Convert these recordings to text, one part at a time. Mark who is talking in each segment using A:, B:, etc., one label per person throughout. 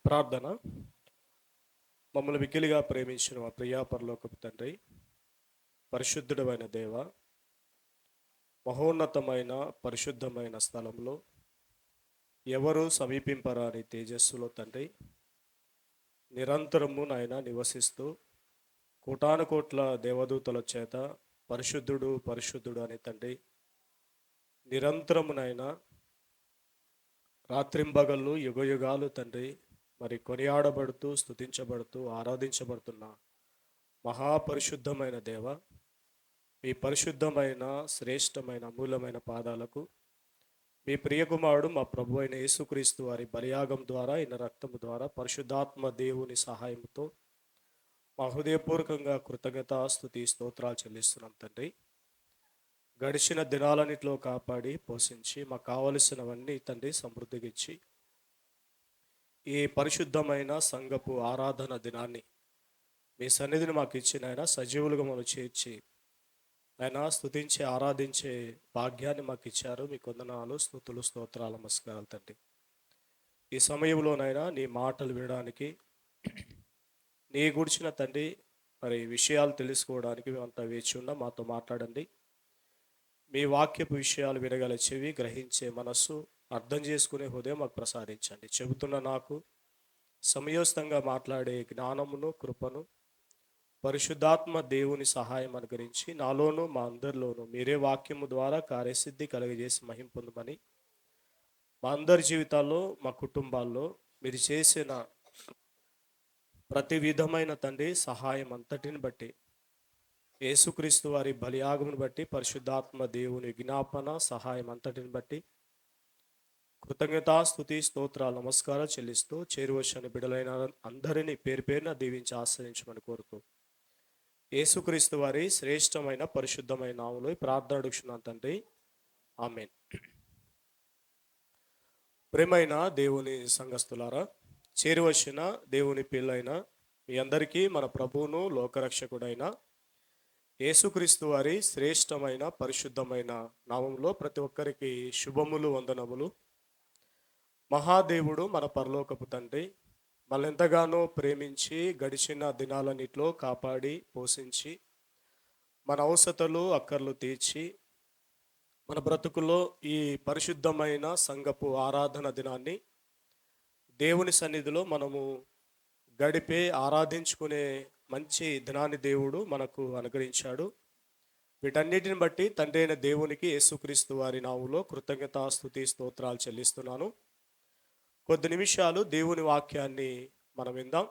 A: ప్రార్థన. మమ్మల్ని మిక్కిలిగా ప్రేమించిన మా ప్రియా పరలోకపు తండ్రి, పరిశుద్ధుడమైన దేవ, మహోన్నతమైన పరిశుద్ధమైన స్థలంలో ఎవరు సమీపింపరాని తేజస్సులో తండ్రి నిరంతరము నాయన నివసిస్తూ కోటాను కోట్ల దేవదూతల చేత పరిశుద్ధుడు పరిశుద్ధుడు అని తండ్రి నిరంతరము నాయన రాత్రింబగళ్ళు యుగయుగాలు తండ్రి మరి కొనియాడబడుతూ స్తుతించబడుతూ ఆరాధించబడుతున్న మహాపరిశుద్ధమైన దేవ, మీ పరిశుద్ధమైన శ్రేష్టమైన అమూల్యమైన పాదాలకు మీ ప్రియకుమారుడు మా ప్రభు అయిన యేసుక్రీస్తు వారి బలియాగం ద్వారా ఈయన రక్తము ద్వారా పరిశుద్ధాత్మ దేవుని సహాయంతో మా హృదయపూర్వకంగా కృతజ్ఞతాస్తుతి స్తోత్రాలు చెల్లిస్తున్నాం తండ్రి. గడిచిన దినాలన్నిటిలో కాపాడి పోషించి మాకు కావలసినవన్నీ తండ్రి సమృద్ధిగా ఇచ్చి ఈ పరిశుద్ధమైన సంఘపు ఆరాధన దినాన్ని మీ సన్నిధిని మాకు ఇచ్చిన ఆయన సజీవులుగా మనం చేర్చి ఆయన స్తుతించి ఆరాధించే భాగ్యాన్ని మాకు ఇచ్చారు. మీ కొందనాలు స్తుతులు స్తోత్రాలు నమస్కారాలు తండ్రి. ఈ సమయంలోనైనా నీ మాటలు వినడానికి నీ గురించిన తండ్రి మరి విషయాలు తెలుసుకోవడానికి మేమంతా వేచి ఉన్నాం. మాతో మాట్లాడండి. మీ వాక్యపు విషయాలు వినగల చెవి, గ్రహించే మనస్సు, అర్థం చేసుకునే హృదయం మాకు ప్రసాదించండి. చెబుతున్న నాకు సమయోస్తంగా మాట్లాడే జ్ఞానమును కృపను పరిశుద్ధాత్మ దేవుని సహాయం అనుగ్రహించి నాలోను మా అందరిలోనూ మీరే వాక్యము ద్వారా కార్యసిద్ధి కలుగజేసి మహిం పొందమని మా అందరి జీవితాల్లో మా కుటుంబాల్లో మీరు చేసిన ప్రతి విధమైన తండ్రి సహాయం అంతటిని బట్టి యేసుక్రీస్తు వారి బలియాగమును బట్టి పరిశుద్ధాత్మ దేవుని విజ్ఞాపన సహాయం అంతటిని బట్టి కృతజ్ఞతాస్తుతి స్తోత్రాలు నమస్కారాలు చెల్లిస్తూ చేరువచ్చిన బిడలైన అందరినీ పేరు పేరున దీవించి ఆశ్రయించమని కోరుతూ యేసుక్రీస్తు వారి శ్రేష్టమైన పరిశుద్ధమైన నామములో ఈ ప్రార్థన అడుగుచున్నాను తండ్రి, ఆమేన్. ప్రేమైన దేవుని సంఘస్థులారా, చేరువచ్చిన దేవుని పిల్లైన మీ అందరికీ మన ప్రభువును లోకరక్షకుడైన యేసుక్రీస్తు వారి శ్రేష్టమైన పరిశుద్ధమైన నామంలో ప్రతి ఒక్కరికి శుభములు వందనములు. మహాదేవుడు మన పరలోకపు తండ్రి మనల్ని ఎంతగానో ప్రేమించి గడిచిన దినాలన్నిటిలో కాపాడి పోషించి మన అవసరతలు అక్కర్లు తీర్చి మన బ్రతుకుల్లో ఈ పరిశుద్ధమైన సంఘపు ఆరాధన దినాన్ని దేవుని సన్నిధిలో మనము గడిపే ఆరాధించుకునే మంచి దినాన్ని దేవుడు మనకు అనుగ్రహించాడు. వీటన్నిటిని బట్టి తండ్రి అయిన దేవునికి యేసుక్రీస్తు వారి నామములో కృతజ్ఞతాస్తుతి స్తోత్రాలు చెల్లిస్తున్నాను. కొద్ది నిమిషాలు దేవుని వాక్యాన్ని మనం విందాం.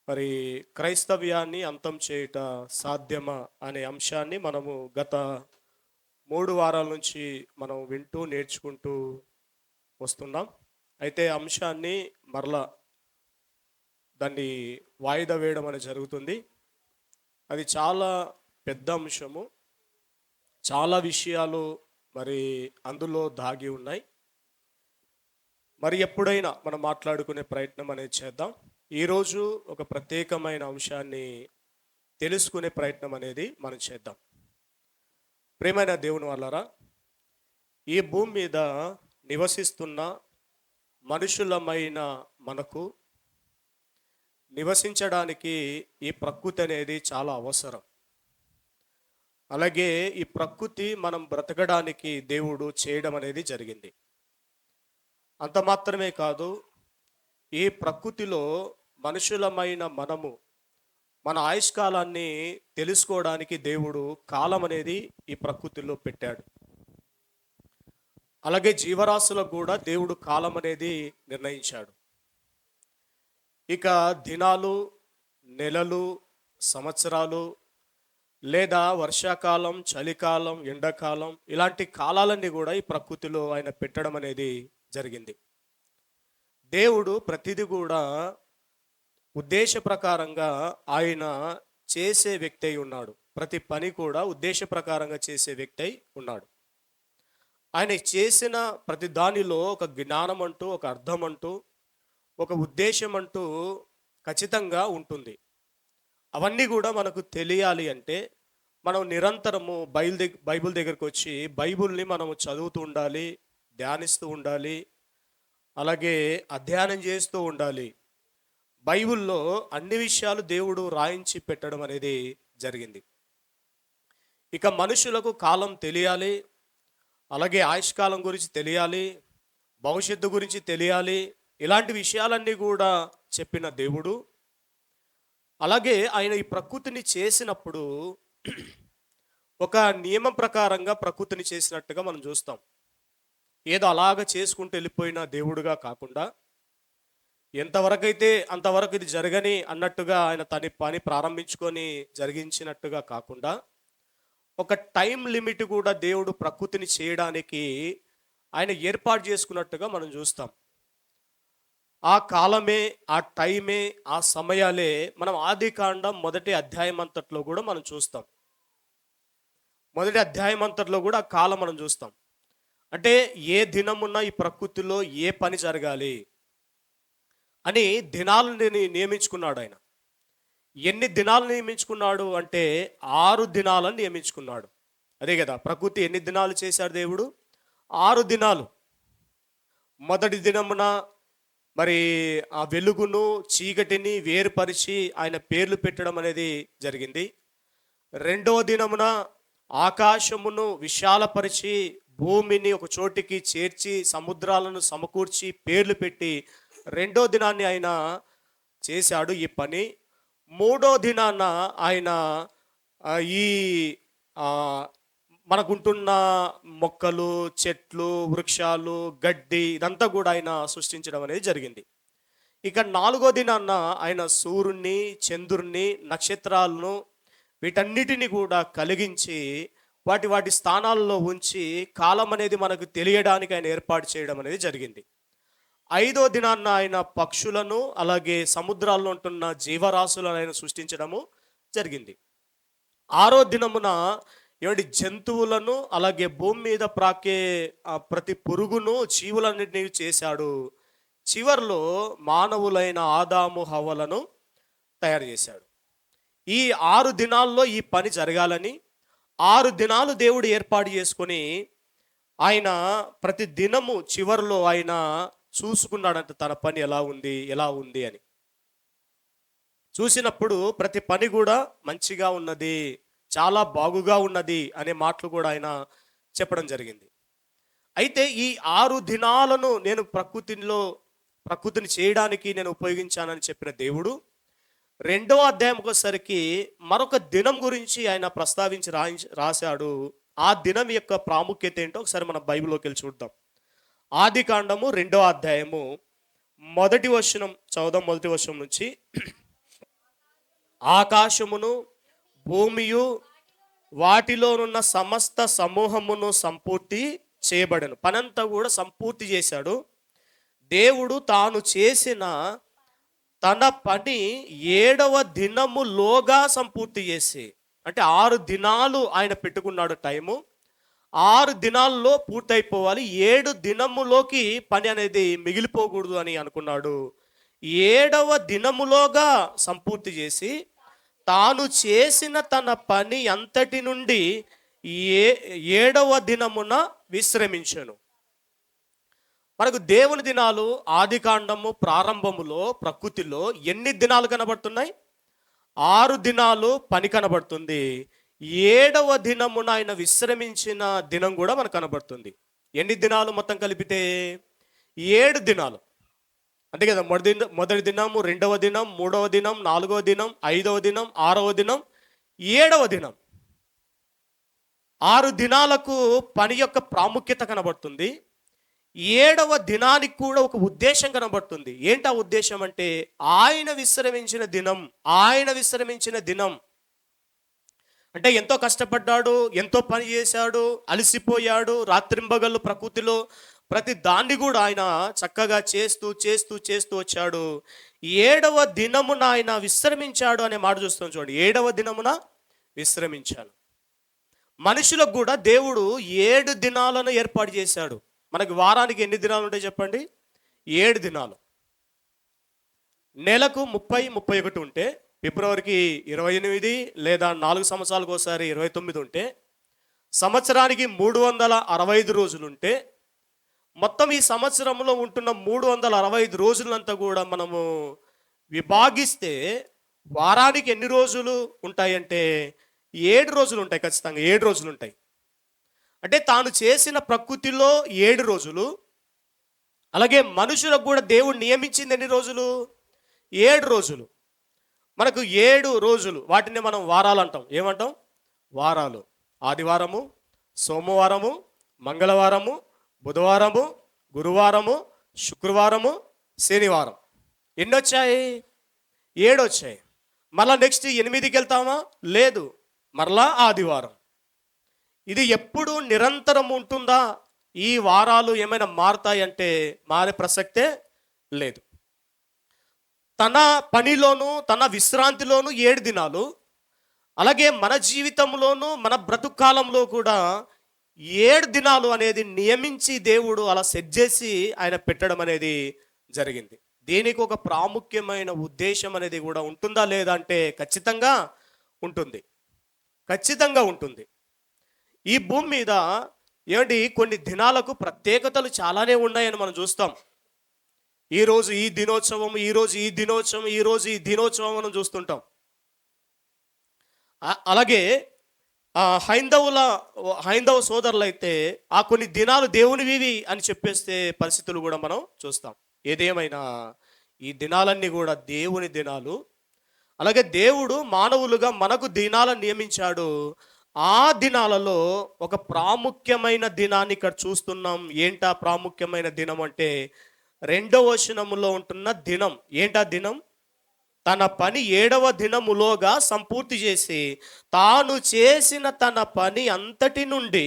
A: మరి క్రైస్తవ్యాన్ని అంతం చేయుట సాధ్యమా అనే అంశాన్ని మనము గత 3 వారాల నుంచి మనం వింటూ నేర్చుకుంటూ వస్తున్నాం. అయితే అంశాన్ని మరలా దాన్ని వాయిదా వేయడం అనేది జరుగుతుంది. అది చాలా పెద్ద అంశము, చాలా విషయాలు మరి అందులో దాగి ఉన్నాయి. మరి ఎప్పుడైనా మనం మాట్లాడుకునే ప్రయత్నం అనేది చేద్దాం. ఈరోజు ఒక ప్రత్యేకమైన అంశాన్ని తెలుసుకునే ప్రయత్నం అనేది మనం చేద్దాం. ప్రియమైన దేవుని వాళ్ళారా, ఈ భూమి మీద నివసిస్తున్న మనుషులమైన మనకు నివసించడానికి ఈ ప్రకృతి అనేది చాలా అవసరం. అలాగే ఈ ప్రకృతి మనం బ్రతకడానికి దేవుడు చేయడం అనేది జరిగింది. అంత మాత్రమే కాదు, ఈ ప్రకృతిలో మనుషులమైన మనము మన ఆయుష్కాలాన్ని తెలుసుకోవడానికి దేవుడు కాలం అనేది ఈ ప్రకృతిలో పెట్టాడు. అలాగే జీవరాశులకు కూడా దేవుడు కాలం అనేది నిర్ణయించాడు. ఇక దినాలు, నెలలు, సంవత్సరాలు లేదా వర్షాకాలం, చలికాలం, ఎండాకాలం ఇలాంటి కాలాలన్నీ కూడా ఈ ప్రకృతిలో ఆయన పెట్టడం అనేది జరిగింది. దేవుడు ప్రతిదీ కూడా ఉద్దేశ ప్రకారంగా ఆయన చేసే వ్యక్తి అయి ఉన్నాడు. ప్రతి పని కూడా ఉద్దేశ ప్రకారంగా చేసే వ్యక్తి అయి ఉన్నాడు. ఆయన చేసిన ప్రతి దానిలో ఒక జ్ఞానం అంటూ, ఒక అర్థం అంటూ, ఒక ఉద్దేశం అంటూ ఖచ్చితంగా ఉంటుంది. అవన్నీ కూడా మనకు తెలియాలి అంటే మనం నిరంతరము బైబిల్ దగ్గరకు వచ్చి బైబిల్ని మనము చదువుతూ ఉండాలి, ధ్యానిస్తూ ఉండాలి. అలాగే అధ్యయనం చేస్తూ ఉండాలి. బైబిల్లో అన్ని విషయాలు దేవుడు రాయించి పెట్టడం అనేది జరిగింది. ఇక మనుషులకు కాలం తెలియాలి, అలాగే ఆయుష్కాలం గురించి తెలియాలి, భవిష్యత్తు గురించి తెలియాలి. ఇలాంటి విషయాలన్నీ కూడా చెప్పిన దేవుడు, అలాగే ఆయన ఈ ప్రకృతిని చేసినప్పుడు ఒక నియమం ప్రకారంగా ప్రకృతిని చేసినట్టుగా మనం చూస్తాం. ఏదో అలాగ చేసుకుంటూ వెళ్ళిపోయిన దేవుడుగా కాకుండా, ఎంతవరకైతే అంతవరకు ఇది జరగని అన్నట్టుగా ఆయన తన పని ప్రారంభించుకొని జరిగించినట్టుగా కాకుండా, ఒక టైం లిమిట్ కూడా దేవుడు ప్రకృతిని చేయడానికి ఆయన ఏర్పాటు చేసుకున్నట్టుగా మనం చూస్తాం. ఆ కాలమే, ఆ టైమే, ఆ సమయాలే మనం ఆదికాండం మొదటి అధ్యాయం అంతట్లో కూడా మనం చూస్తాం. మొదటి అధ్యాయం అంతట్లో కూడా ఆ కాలం మనం చూస్తాం. అంటే ఏ దినమున్న ఈ ప్రకృతిలో ఏ పని జరగాలి అని దినాలను నియమించుకున్నాడు ఆయన. ఎన్ని దినాలు నియమించుకున్నాడు అంటే 6 దినాలను నియమించుకున్నాడు. అదే కదా, ప్రకృతి ఎన్ని దినాలు చేశాడు దేవుడు? 6 దినాలు. మొదటి దినమున మరి ఆ వెలుగును చీకటిని వేరుపరిచి ఆయన పేర్లు పెట్టడం అనేది జరిగింది. రెండవ దినమున ఆకాశమును విశాలపరిచి భూమిని ఒక చోటికి చేర్చి సముద్రాలను సమకూర్చి పేర్లు పెట్టి రెండో దినాన్ని ఆయన చేశాడు ఈ పని. మూడో దినాన ఆయన ఈ మనకుంటున్న మొక్కలు, చెట్లు, వృక్షాలు, గడ్డి ఇదంతా కూడా ఆయన సృష్టించడం అనేది జరిగింది. ఇక నాలుగో దినాన ఆయన సూర్యుని, చంద్రుణ్ణి, నక్షత్రాలను వీటన్నిటిని కూడా కలిగించి వాటి వాటి స్థానాల్లో ఉంచి కాలం అనేది మనకు తెలియడానికి ఆయన ఏర్పాటు చేయడం అనేది జరిగింది. ఐదో దినాన్న ఆయన పక్షులను అలాగే సముద్రాల్లో ఉంటున్న జీవరాశులను ఆయన సృష్టించడము జరిగింది. ఆరో దినమున జంతువులను అలాగే భూమి మీద ప్రాకే ప్రతి పురుగును జీవులన్నింటినీ చేశాడు. చివర్లో మానవులైన ఆదాము హవ్వలను తయారు చేశాడు. ఈ 6 దినాల్లో ఈ పని జరగాలని 6 దినాలు దేవుడు ఏర్పాటు చేసుకొని ఆయన ప్రతి దినము చివరిలో ఆయన చూసుకున్నాడంట తన పని ఎలా ఉంది అని. చూసినప్పుడు ప్రతి పని కూడా మంచిగా ఉన్నది, చాలా బాగుగా ఉన్నది అనే మాటలు కూడా ఆయన చెప్పడం జరిగింది. అయితే ఈ 6 దినాలను నేను ప్రకృతిని చేయడానికి నేను ఉపయోగించానని చెప్పిన దేవుడు రెండవ అధ్యాయం వచ్చేసరికి మరొక దినం గురించి ఆయన ప్రస్తావించి రాశాడు. ఆ దినం యొక్క ప్రాముఖ్యత ఏంటో ఒకసారి మన బైబిల్లోకి వెళ్ళి చూద్దాం. ఆదికాండము 2వ అధ్యాయము మొదటి వచనం చదువుదాం. మొదటి వచనం నుంచి, ఆకాశమును భూమియు వాటిలోనున్న సమస్త సమూహమును సంపూర్తి చేయబడను. పనంతా కూడా సంపూర్తి చేశాడు దేవుడు. తాను చేసిన తన పని 7వ దినములోగా సంపూర్తి చేసి, అంటే 6 దినాలు ఆయన పెట్టుకున్నాడు టైము. 6 దినాల్లో పూర్తయిపోవాలి, 7 దినములోకి పని అనేది మిగిలిపోకూడదు అని అనుకున్నాడు. 7వ దినములోగా సంపూర్తి చేసి తాను చేసిన తన పని అంతటి నుండి 7వ దినమున విశ్రమించెను. మనకు దేవుని దినాలు ఆదికాండము ప్రారంభములో ప్రకృతిలో ఎన్ని దినాలు కనబడుతున్నాయి? 6 దినాలు పని కనబడుతుంది. 7వ దినమున ఆయన విశ్రమించిన దినం కూడా మనకు కనబడుతుంది. ఎన్ని దినాలు మొత్తం కలిపితే? 7 దినాలు. అంతే కదా, మొదటి దినము, 2వ దినం, 3వ దినం, 4వ దినం, 5వ దినం, 6వ దినం, 7వ దినం. 6 దినాలకు పని యొక్క ప్రాముఖ్యత కనబడుతుంది. 7వ దినానికి కూడా ఒక ఉద్దేశం కనబడుతుంది. ఏంటి ఆ ఉద్దేశం అంటే ఆయన విశ్రమించిన దినం. అంటే ఎంతో కష్టపడ్డాడు, ఎంతో పని చేశాడు, అలసిపోయాడు, రాత్రింబగళ్ళు ప్రకృతిలో ప్రతి దాన్ని కూడా ఆయన చక్కగా చేస్తూ వచ్చాడు. 7వ దినమున ఆయన విశ్రమించాడు అనే మాట చూస్తాం చూడండి. 7వ దినమున విశ్రమించాను. మనుషులకు కూడా దేవుడు 7 దినాలను ఏర్పాటు చేశాడు. మనకి వారానికి ఎన్ని దినాలు ఉంటాయి చెప్పండి? 7 దినాలు. నెలకు 30, 31 ఉంటే, ఫిబ్రవరికి 28 లేదా 4 సంవత్సరాలకు ఒకసారి 29 ఉంటే, సంవత్సరానికి 365 రోజులు ఉంటే, మొత్తం ఈ సంవత్సరంలో ఉంటున్న 365 రోజులంతా కూడా మనము విభాగిస్తే వారానికి ఎన్ని రోజులు ఉంటాయంటే 7 రోజులు ఉంటాయి. ఖచ్చితంగా 7 రోజులు ఉంటాయి. అంటే తాను చేసిన ప్రకృతిలో 7 రోజులు, అలాగే మనుషులకు కూడా దేవుడు నియమించింది ఎన్ని రోజులు? 7 రోజులు. మనకు 7 రోజులు, వాటిని మనం వారాలు అంటాం. ఏమంటాం? వారాలు. ఆదివారము, సోమవారము, మంగళవారము, బుధవారము, గురువారము, శుక్రవారము, శనివారం. ఎన్ని వచ్చాయి? 7 వచ్చాయి. మళ్ళా నెక్స్ట్ 8కి వెళ్తామా? లేదు, మరలా ఆదివారం. ఇది ఎప్పుడు నిరంతరం ఉంటుందా? ఈ వారాలు ఏమైనా మారుతాయంటే మారే ప్రసక్తే లేదు. తన పనిలోను తన విశ్రాంతిలోను 7 దినాలు, అలాగే మన జీవితంలోను మన బ్రతుకు కాలంలో కూడా 7 దినాలు అనేది నియమించి దేవుడు అలా సెట్ చేసి ఆయన పెట్టడం అనేది జరిగింది. దీనికి ఒక ప్రాముఖ్యమైన ఉద్దేశం అనేది కూడా ఉంటుందా లేదా అంటే ఖచ్చితంగా ఉంటుంది. ఖచ్చితంగా ఉంటుంది. ఈ భూమి మీద ఏమండి కొన్ని దినాలకు ప్రత్యేకతలు చాలానే ఉన్నాయని మనం చూస్తాం. ఈరోజు ఈ దినోత్సవం, ఈరోజు ఈ దినోత్సవం, ఈరోజు ఈ దినోత్సవం మనం చూస్తుంటాం. అలాగే హైందవ సోదరులు అయితే ఆ కొన్ని దినాలు దేవునివి అని చెప్పేస్తే పరిస్థితులు కూడా మనం చూస్తాం. ఏదేమైనా ఈ దినాలన్నీ కూడా దేవుని దినాలు. అలాగే దేవుడు మానవులుగా మనకు దినాలను నియమించాడు. ఆ దినాలలో ఒక ప్రాముఖ్యమైన దినాన్ని ఇక్కడ చూస్తున్నాం. ఏంటా ప్రాముఖ్యమైన దినం అంటే 2వ వచనములో ఉంటున్న దినం. ఏంటా దినం? తన పని 7వ దినములోగా సంపూర్తి చేసి తాను చేసిన తన పని అంతటి నుండి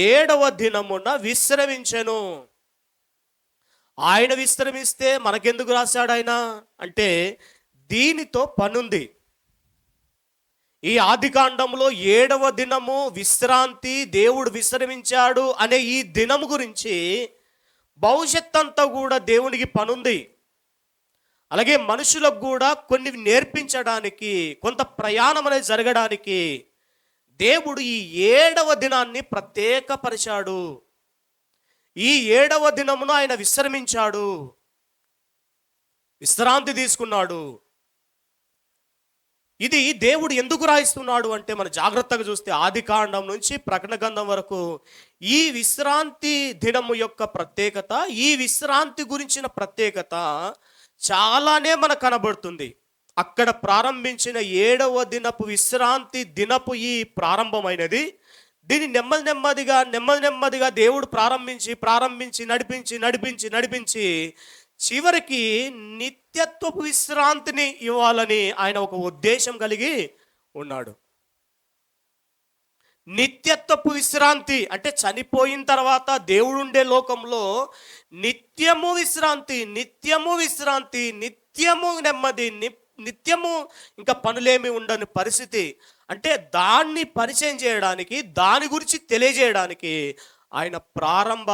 A: 7వ దినమున విశ్రమించెను. ఆయన విశ్రమిస్తే మనకెందుకు రాశాడు ఆయన అంటే దీనితో పనుంది. ఈ ఆదికాండంలో 7వ దినము విశ్రాంతి, దేవుడు విశ్రమించాడు అనే ఈ దినము గురించి భవిష్యత్తంతా కూడా దేవునికి పనుంది. అలాగే మనుషులకు కూడా కొన్ని నేర్పించడానికి, కొంత ప్రయాణం అనేది జరగడానికి దేవుడు ఈ 7వ దినాన్ని ప్రత్యేకపరిచాడు. ఈ 7వ దినమున ఆయన విశ్రమించాడు, విశ్రాంతి తీసుకున్నాడు. ఇది దేవుడు ఎందుకు రాయిస్తున్నాడు అంటే మన జాగ్రత్తగా చూస్తే ఆదికాండం నుంచి ప్రకటన గ్రంథం వరకు ఈ విశ్రాంతి దినము యొక్క ప్రత్యేకత, ఈ విశ్రాంతి గురించిన ప్రత్యేకత చాలానే మనకు కనబడుతుంది. అక్కడ ప్రారంభించిన 7వ దినపు విశ్రాంతి దినపు ఈ ప్రారంభమైనది. దీన్ని నెమ్మదిగా దేవుడు ప్రారంభించి నడిపించి చివరికి నిత్యత్వపు విశ్రాంతిని ఇవ్వాలని ఆయన ఒక ఉద్దేశం కలిగి ఉన్నాడు. నిత్యత్వపు విశ్రాంతి అంటే చనిపోయిన తర్వాత దేవుడు ఉండే లోకంలో నిత్యము విశ్రాంతి, నిత్యము నెమ్మది, నిత్యము ఇంకా పనులేమి ఉండని పరిస్థితి. అంటే దాన్ని పరిచయం చేయడానికి, దాని గురించి తెలియజేయడానికి ఆయన ప్రారంభ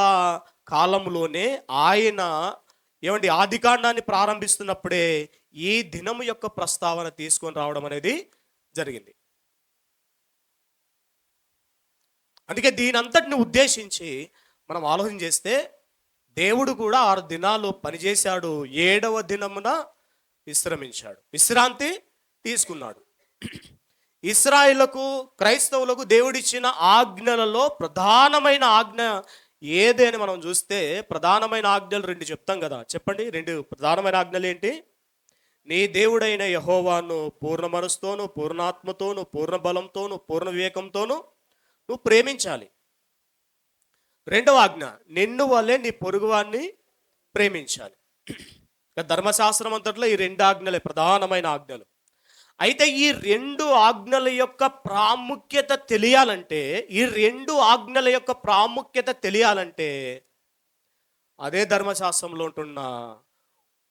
A: కాలంలోనే ఆయన ఆదికాండాన్ని ప్రారంభిస్తున్నప్పుడే ఈ దినము యొక్క ప్రస్తావన తీసుకొని రావడం అనేది జరిగింది. అందుకే దీని అంతటిని ఉద్దేశించి మనం ఆలోచన చేస్తే దేవుడు కూడా 6 దినాలు పనిచేశాడు, 7వ దినమున విశ్రమించాడు, విశ్రాంతి తీసుకున్నాడు. ఇశ్రాయేలుకు, క్రైస్తవులకు దేవుడిచ్చిన ఆజ్ఞలలో ప్రధానమైన ఆజ్ఞ ఏదని మనం చూస్తే ప్రధానమైన ఆజ్ఞలు 2 చెప్తాం కదా. చెప్పండి, 2 ప్రధానమైన ఆజ్ఞలు ఏంటి? నీ దేవుడైన యెహోవాను పూర్ణ మనసుతోను, పూర్ణాత్మతోను, పూర్ణ బలంతోను, పూర్ణ వివేకంతోను నువ్వు ప్రేమించాలి. 2వ ఆజ్ఞ, నిన్ను వల్లే నీ పొరుగువాన్ని ప్రేమించాలి. ధర్మశాస్త్రం అంతట్లో ఈ 2 ఆజ్ఞలే ప్రధానమైన ఆజ్ఞలు. అయితే ఈ 2 ఆజ్ఞల యొక్క ప్రాముఖ్యత తెలియాలంటే, అదే ధర్మశాస్త్రంలో ఉంటున్న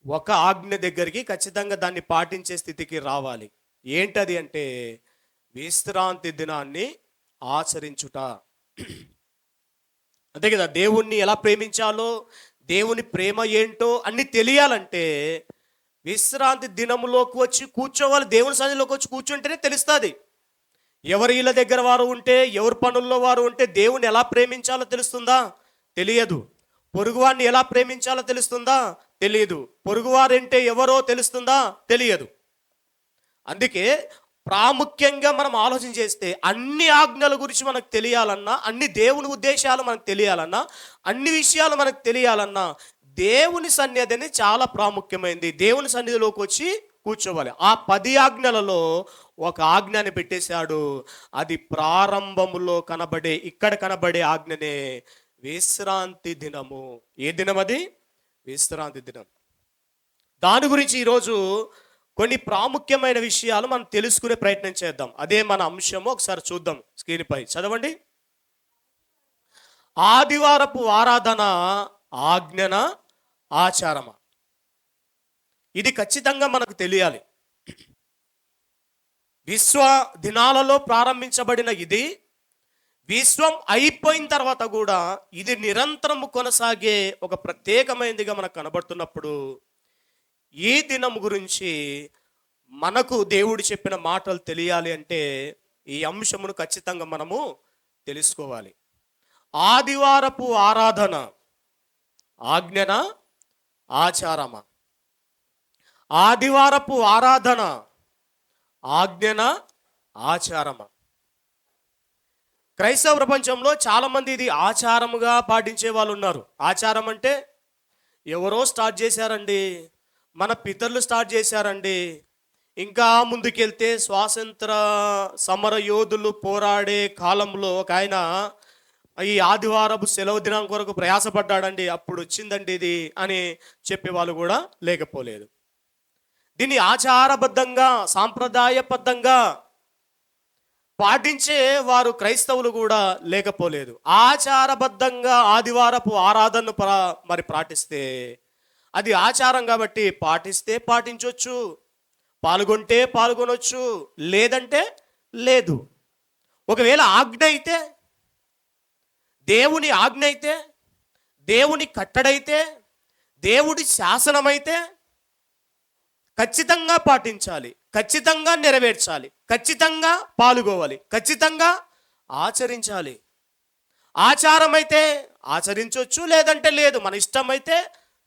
A: ఒక ఆజ్ఞ దగ్గరికి ఖచ్చితంగా దాన్ని పాటించే స్థితికి రావాలి. ఏంటది అంటే విశ్రాంతి దినాన్ని ఆచరించుట. అంతే కదా. దేవుణ్ణి ఎలా ప్రేమించాలో, దేవుని ప్రేమ ఏంటో అన్ని తెలియాలంటే విశ్రాంతి దినములోకి వచ్చి కూర్చోవాలి. దేవుని సన్నిధిలోకి వచ్చి కూర్చుంటేనే తెలుస్తుంది. ఎవరి ఇళ్ళ దగ్గర వారు ఉంటే, ఎవరి పనుల్లో వారు ఉంటే దేవుని ఎలా ప్రేమించాలో తెలుస్తుందా? తెలియదు. పొరుగువారిని ఎలా ప్రేమించాలో తెలుస్తుందా? తెలియదు. పొరుగువారంటే ఎవరో తెలుస్తుందా? తెలియదు. అందుకే ప్రాముఖ్యంగా మనం ఆలోచన చేస్తే అన్ని ఆజ్ఞల గురించి మనకు తెలియాలన్నా, అన్ని దేవుని ఉద్దేశాలు మనకు తెలియాలన్నా, అన్ని విషయాలు మనకు తెలియాలన్నా దేవుని సన్నిధిని చాలా ప్రాముఖ్యమైనది. దేవుని సన్నిధిలోకి వచ్చి కూర్చోవాలి. ఆ 10 ఆజ్ఞలలో ఒక ఆజ్ఞని పెట్టేశాడు. అది ప్రారంభములో ఇక్కడ కనబడే ఆజ్ఞనే విశ్రాంతి దినము. ఏ దినం అది? విశ్రాంతి దినం. దాని గురించి ఈరోజు కొన్ని ప్రాముఖ్యమైన విషయాలు మనం తెలుసుకునే ప్రయత్నం చేద్దాం. అదే మన అంశము. ఒకసారి చూద్దాం స్క్రీన్ పై. చదవండి. ఆదివారపు ఆరాధన ఆజ్ఞన ఆచారమా? ఇది ఖచ్చితంగా మనకు తెలియాలి. విశ్వ దినాలలో ప్రారంభించబడిన ఇది విశ్వం అయిపోయిన తర్వాత కూడా ఇది నిరంతరము కొనసాగే ఒక ప్రత్యేకమైనదిగా మనకు కనబడుతున్నప్పుడు ఈ దినం గురించి మనకు దేవుడు చెప్పిన మాటలు తెలియాలి అంటే ఈ అంశమును ఖచ్చితంగా మనము తెలుసుకోవాలి. ఆదివారపు ఆరాధన ఆజ్ఞన ఆచారమా? ఆదివారపు ఆరాధన ఆజ్ఞన ఆచారమా? క్రైస్తవ ప్రపంచంలో చాలామంది ఇది ఆచారముగా పాటించే వాళ్ళు ఉన్నారు. ఆచారం అంటే ఎవరో స్టార్ట్ చేశారండి, మన పితరులు స్టార్ట్ చేశారండి. ఇంకా ముందుకెళ్తే స్వాతంత్ర సమర యోధులు పోరాడే కాలంలో ఒక ఆయన ఈ ఆదివారపు సెలవు దినం కొరకు ప్రయాసపడ్డాడండి, అప్పుడు వచ్చిందండి ఇది అని చెప్పేవాళ్ళు కూడా లేకపోలేదు. దీన్ని ఆచారబద్ధంగా సాంప్రదాయబద్ధంగా పాటించే వారు క్రైస్తవులు కూడా లేకపోలేదు. ఆచారబద్ధంగా ఆదివారపు ఆరాధనను మరి పాటిస్తే అది ఆచారం కాబట్టి పాటిస్తే పాటించవచ్చు, పాల్గొంటే పాల్గొనొచ్చు, లేదంటే లేదు. ఒకవేళ ఆజ్ఞ అయితే, దేవుని ఆజ్ఞ అయితే, దేవుని కట్టడైతే, దేవుడి శాసనమైతే ఖచ్చితంగా పాటించాలి, ఖచ్చితంగా నెరవేర్చాలి, ఖచ్చితంగా పాల్గొవాలి, ఖచ్చితంగా ఆచరించాలి. ఆచారమైతే ఆచరించవచ్చు, లేదంటే లేదు. మన ఇష్టమైతే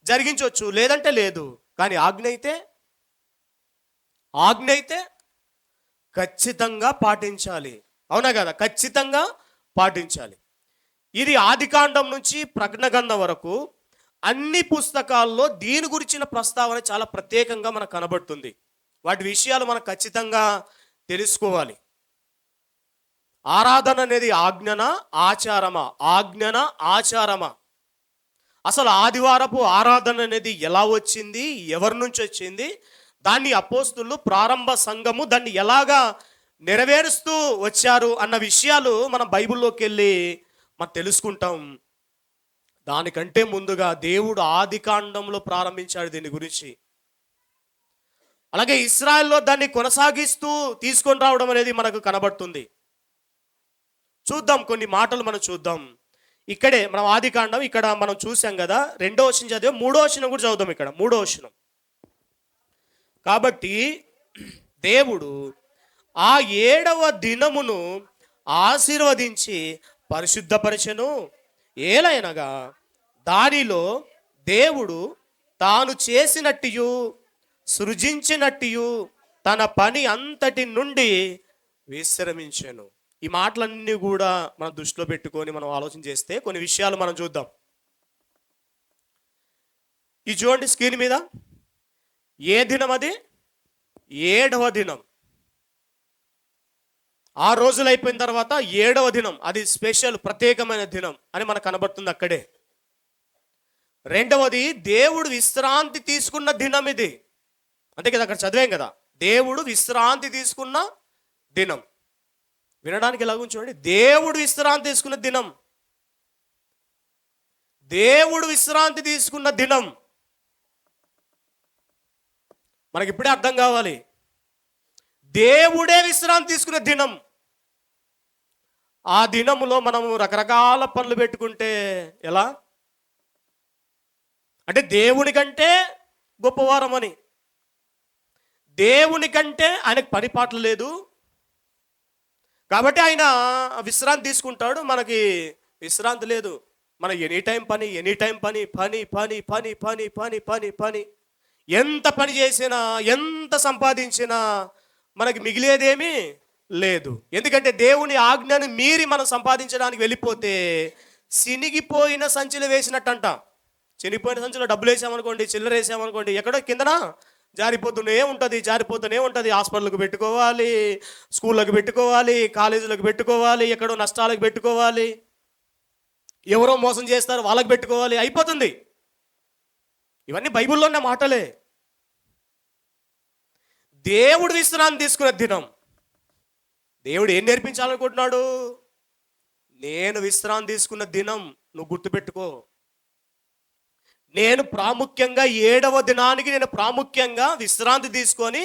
A: జరిగించవచ్చు, లేదంటే లేదు. కానీ ఆజ్ఞ అయితే ఖచ్చితంగా పాటించాలి. అవునా కదా? ఖచ్చితంగా పాటించాలి. ఇది ఆదికాండం నుంచి ప్రకటన గ్రంథం వరకు అన్ని పుస్తకాల్లో దీని గురించిన ప్రస్తావన చాలా ప్రత్యేకంగా మనకు కనబడుతుంది. వాటి విషయాలు మనం ఖచ్చితంగా తెలుసుకోవాలి. ఆరాధన అనేది ఆజ్ఞన ఆచారమా? ఆజ్ఞన ఆచారమా? అసలు ఆదివారపు ఆరాధన అనేది ఎలా వచ్చింది, ఎవరి నుంచి వచ్చింది, దాన్ని అపోస్తులు ప్రారంభ సంఘము దాన్ని ఎలాగా నెరవేరుస్తూ వచ్చారు అన్న విషయాలు మనం బైబిల్లోకి వెళ్ళి మనం తెలుసుకుంటాం. దానికంటే ముందుగా దేవుడు ఆదికాండంలో ప్రారంభించాడు దీని గురించి. అలాగే ఇశ్రాయేల్లో దాన్ని కొనసాగిస్తూ తీసుకొని రావడం అనేది మనకు కనబడుతుంది. చూద్దాం, కొన్ని మాటలు మనం చూద్దాం. ఇక్కడే మనం ఆదికాండం ఇక్కడ మనం చూసాం కదా, 2వ వచనం చదివాం, 3వ వచనం కూడా చదువుదాం. ఇక్కడ 3వ వచనం. కాబట్టి దేవుడు ఆ 7వ దినమును ఆశీర్వదించి పరిశుద్ధపరచెను. ఏలైనగా దానిలో దేవుడు తాను చేసినట్టు సృజించినట్టు తన పని అంతటి నుండి విశ్రమించెను. ఈ మాటలన్నీ కూడా మనం దృష్టిలో పెట్టుకొని మనం ఆలోచన చేస్తే కొన్ని విషయాలు మనం చూద్దాం. ఈ చూడండి స్క్రీన్ మీద, ఏ దినం అది? 7వ దినం. 6 రోజులు అయిపోయిన తర్వాత 7వ దినం, అది స్పెషల్ ప్రత్యేకమైన దినం అని మనకు కనబడుతుంది అక్కడే. రెండవది, దేవుడు విశ్రాంతి తీసుకున్న దినం ఇది. అంతే కదా, అక్కడ చదివాం కదా, దేవుడు విశ్రాంతి తీసుకున్న దినం. వినడానికి ఎలాగో చూడండి, దేవుడు విశ్రాంతి తీసుకున్న దినం, దేవుడు విశ్రాంతి తీసుకున్న దినం. మనకి ఇప్పుడే అర్థం కావాలి, దేవుడే విశ్రాంతి తీసుకునే దినం. ఆ దినములో మనము రకరకాల పనులు పెట్టుకుంటే ఎలా? అంటే దేవుని కంటే గొప్పవారం అని, దేవుని కంటే ఆయనకు పని పాటలు లేదు కాబట్టి ఆయన విశ్రాంతి తీసుకుంటాడు, మనకి విశ్రాంతి లేదు. మన ఎనీ టైం పని, ఎనీ టైం పని, పని పని పని పని పని పని పని. ఎంత పని చేసినా, ఎంత సంపాదించినా మనకి మిగిలేదేమీ లేదు. ఎందుకంటే దేవుని ఆజ్ఞను మీరి మనం సంపాదించడానికి వెళ్ళిపోతే సినిగిపోయిన సంచులు వేసినట్టంట. చినిగిపోయిన సంచులో డబ్బులు వేసామనుకోండి, చిల్లర వేసామనుకోండి, ఎక్కడో కిందన జారిపోతూనే ఉంటుంది. హాస్పిటల్కి పెట్టుకోవాలి, స్కూళ్ళకి పెట్టుకోవాలి, కాలేజీలకు పెట్టుకోవాలి, ఎక్కడో నష్టాలకు పెట్టుకోవాలి, ఎవరో మోసం చేస్తారు వాళ్ళకి పెట్టుకోవాలి, అయిపోతుంది. ఇవన్నీ బైబిల్లో ఉన్న మాటలే. దేవుడు విశ్రాంతి తీసుకునే దినం. దేవుడు ఏం నేర్పించాలనుకుంటున్నాడు? నేను విశ్రాంతి తీసుకున్న దినం నువ్వు గుర్తుపెట్టుకో. నేను ప్రాముఖ్యంగా 7వ దినానికి నేను ప్రాముఖ్యంగా విశ్రాంతి తీసుకొని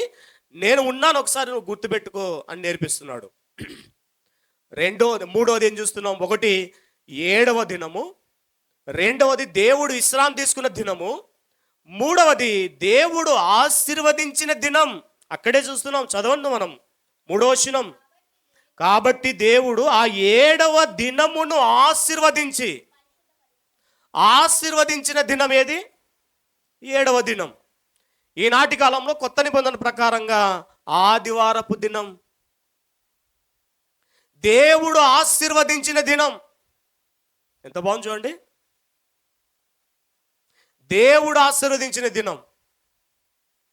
A: నేను ఉన్నాను, ఒకసారి నువ్వు గుర్తుపెట్టుకో అని నేర్పిస్తున్నాడు. మూడవది ఏం చూస్తున్నాం? ఒకటి 7వ దినము, రెండవది దేవుడు విశ్రాంతి తీసుకున్న దినము, మూడవది దేవుడు ఆశీర్వదించిన దినం. అక్కడే చూస్తున్నాం, చదవండి మనం 3వ వచనం. కాబట్టి దేవుడు ఆ 7వ దినమును ఆశీర్వదించిన దినం ఏది? 7వ దినం. ఈనాటి కాలంలో కొత్త నిబంధన ప్రకారంగా ఆదివారపు దినం. దేవుడు ఆశీర్వదించిన దినం. ఎంత బాగుంది చూడండి. దేవుడు ఆశీర్వదించిన దినం.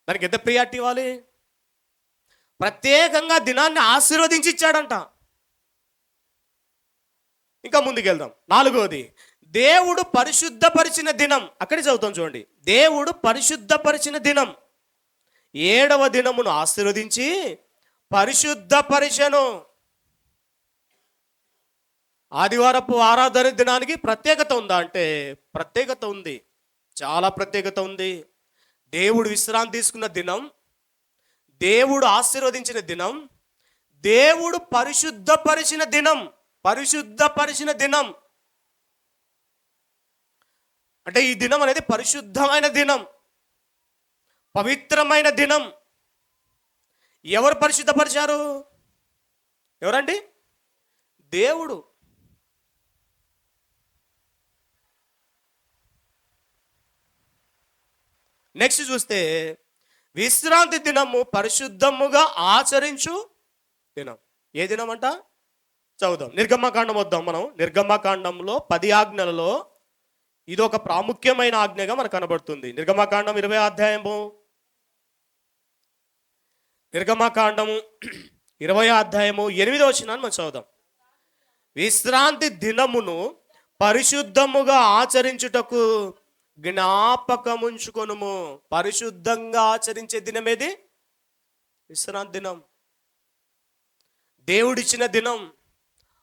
A: దానికి ఎంత ప్రియారిటీ ఇవ్వాలి? ప్రత్యేకంగా దినాన్ని ఆశీర్వదించి ఇచ్చాడంట. ఇంకా ముందుకెళ్దాం. 4వది దేవుడు పరిశుద్ధపరిచిన దినం. అక్కడే చదువుతాం చూడండి. దేవుడు పరిశుద్ధపరిచిన దినం. 7వ దినమును ఆశీర్వదించి పరిశుద్ధపరిచెను. ఆదివారపు ఆరాధన దినానికి ప్రత్యేకత ఉందా అంటే ప్రత్యేకత ఉంది, చాలా ప్రత్యేకత ఉంది. దేవుడు విశ్రాంతి తీసుకున్న దినం, దేవుడు ఆశీర్వదించిన దినం, దేవుడు పరిశుద్ధపరిచిన దినం. అంటే ఈ దినం అనేది పరిశుద్ధమైన దినం, పవిత్రమైన దినం. ఎవరు పరిశుద్ధపరిచారు? ఎవరండి? దేవుడు. నెక్స్ట్ చూస్తే విశ్రాంతి దినము పరిశుద్ధముగా ఆచరించు దినం. ఏ దినం అంట? చదువుదాం. నిర్గమకాండం వద్దాం మనం. నిర్గమకాండంలో 10 ఆజ్ఞలలో ఇది ఒక ప్రాముఖ్యమైన ఆజ్ఞగా మనకు కనబడుతుంది. నిర్గమకాండం 20వ అధ్యాయము, నిర్గమకాండము 20వ అధ్యాయము 8వ వచనాన్ని మనం చదువుదాం. విశ్రాంతి దినమును పరిశుద్ధముగా ఆచరించుటకు జ్ఞాపకముంచుకొనుము. పరిశుద్ధంగా ఆచరించే దినం ఏది? విశ్రాంతి దినం. దేవుడిచ్చిన దినం,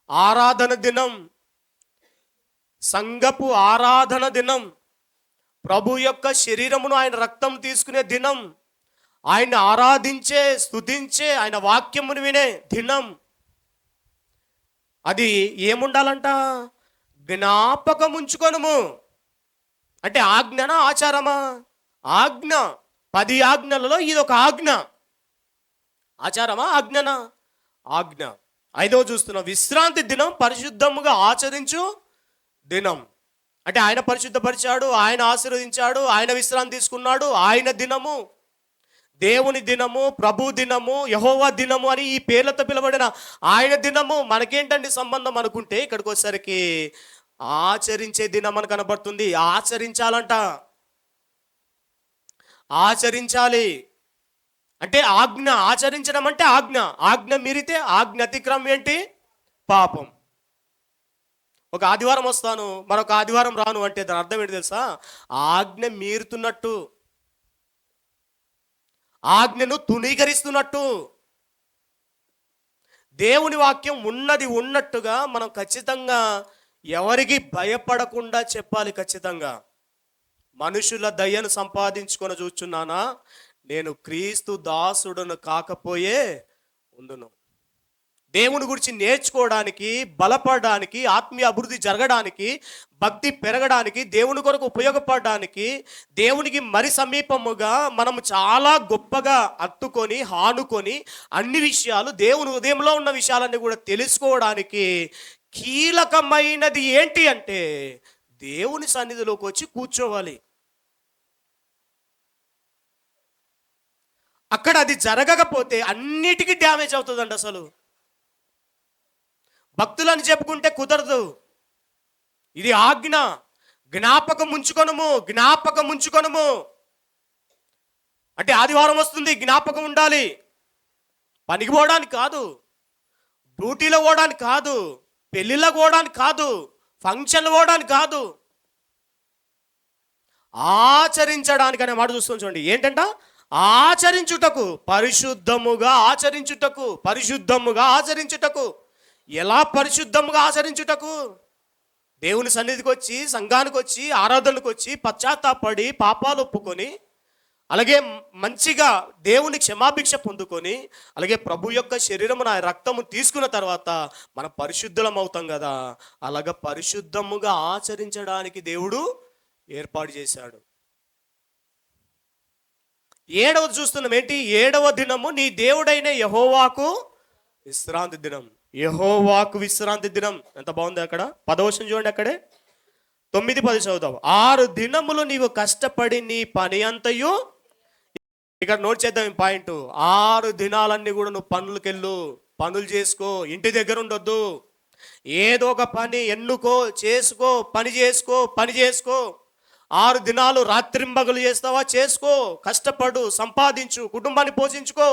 A: ఆరాధన దినం, సంఘపు ఆరాధన దినం, ప్రభు యొక్క శరీరమును ఆయన రక్తం తీసుకునే దినం, ఆయన్ని ఆరాధించే, స్తుతించే, ఆయన వాక్యమును వినే దినం. అది ఏముండాలంట? జ్ఞాపకం ఉంచుకొనుము. అంటే ఆజ్ఞనా ఆచారమా? ఆజ్ఞ. 10 ఆజ్ఞలలో ఇది ఒక ఆజ్ఞ. ఆచారమా ఆజ్ఞనా? ఆజ్ఞ. 5వ చూస్తున్నాం. విశ్రాంతి దినం పరిశుద్ధముగా ఆచరించు దినం. అంటే ఆయన పరిశుద్ధపరిచాడు, ఆయన ఆశీర్వదించాడు, ఆయన విశ్రాంతి తీసుకున్నాడు. ఆయన దినము, దేవుని దినము, ప్రభు దినము, యెహోవా దినము అని ఈ పేర్లతో పిలబడిన ఆయన దినము. మనకేంటండి సంబంధం అనుకుంటే ఇక్కడికి వచ్చేసరికి ఆచరించే దినం అని కనబడుతుంది. ఆచరించాలంట, ఆచరించాలి. అంటే ఆజ్ఞ. ఆచరించడం అంటే ఆజ్ఞ. ఆజ్ఞ మీరితే ఆజ్ఞ అతిక్రమం ఏంటి? పాపం. ఒక ఆదివారం వస్తాను, మరొక ఆదివారం రాను అంటే దాని అర్థం ఏంటి తెలుసా? ఆజ్ఞ మీరుతున్నట్టు, ఆజ్ఞను తునీకరిస్తున్నట్టు. దేవుని వాక్యం ఉన్నది ఉన్నట్టుగా మనం ఖచ్చితంగా ఎవరికి భయపడకుండా చెప్పాలి. ఖచ్చితంగా మనుషుల దయను సంపాదించుకొని చూచున్నానా, నేను క్రీస్తు దాసుడును కాకపోయే ఉండును. దేవుని గురించి నేర్చుకోవడానికి, బలపడడానికి, ఆత్మీయ అభివృద్ధి జరగడానికి, భక్తి పెరగడానికి, దేవుని కొరకు ఉపయోగపడడానికి, దేవునికి మరి సమీపముగా మనము చాలా గొప్పగా అత్తుకొని, హానుకొని అన్ని విషయాలు, దేవుని హృదయంలో ఉన్న విషయాలన్నీ కూడా తెలుసుకోవడానికి కీలకమైనది ఏంటి అంటే దేవుని సన్నిధిలోకి వచ్చి కూర్చోవాలి. అక్కడ అది జరగకపోతే అన్నిటికీ డ్యామేజ్ అవుతుందండి. అసలు భక్తులని చెప్పుకుంటే కుదరదు. ఇది ఆజ్ఞ. జ్ఞాపకం ఉంచుకొనుము, జ్ఞాపకం ఉంచుకొనుము. అంటే ఆదివారం వస్తుంది, జ్ఞాపకం ఉండాలి. పనికి పోవడానికి కాదు, డ్యూటీలో పోవడానికి కాదు, పెళ్ళిళ్ళకు పోవడానికి కాదు, ఫంక్షన్లు పోవడానికి కాదు, ఆచరించడానికి అనే మాట చూస్తాం చూడండి. ఏంటంట? ఆచరించుటకు, పరిశుద్ధముగా ఆచరించుటకు, పరిశుద్ధముగా ఆచరించుటకు. ఎలా పరిశుద్ధముగా ఆచరించుటకు? దేవుని సన్నిధికి వచ్చి, సంఘానికి వచ్చి, ఆరాధనకు వచ్చి, పశ్చాత్తాపడి పాపాలు ఒప్పుకొని, అలాగే మంచిగా దేవుని క్షమాభిక్ష పొందుకొని, అలాగే ప్రభు యొక్క శరీరము నా రక్తము తీసుకున్న తర్వాత మనం పరిశుద్ధులం అవుతాం కదా. అలాగ పరిశుద్ధముగా ఆచరించడానికి దేవుడు ఏర్పాటు చేశాడు. 7వది చూస్తున్నాం. ఏంటి? 7వ దినము నీ దేవుడైన యెహోవాకు విశ్రాంతి దినం. యెహోవాకు విశ్రాంతి దినం. ఎంత బాగుంది అక్కడ. 10వ వచనం చూడండి. అక్కడే 9, 10 చదువుతాం. 6 దినములు నీవు కష్టపడి నీ పని అంతయు, ఇక్కడ నోట్ చేద్దాం ఈ పాయింట్. 6 దినాలన్నీ కూడా నువ్వు పనులకెళ్ళు, పనులు చేసుకో, ఇంటి దగ్గర ఉండొద్దు. ఏదో ఒక పని ఎన్నుకో, చేసుకో, పని చేసుకో, పని చేసుకో. 6 దినాలు రాత్రింబగలు చేస్తావా? చేసుకో, కష్టపడు, సంపాదించు, కుటుంబాన్ని పోషించుకో,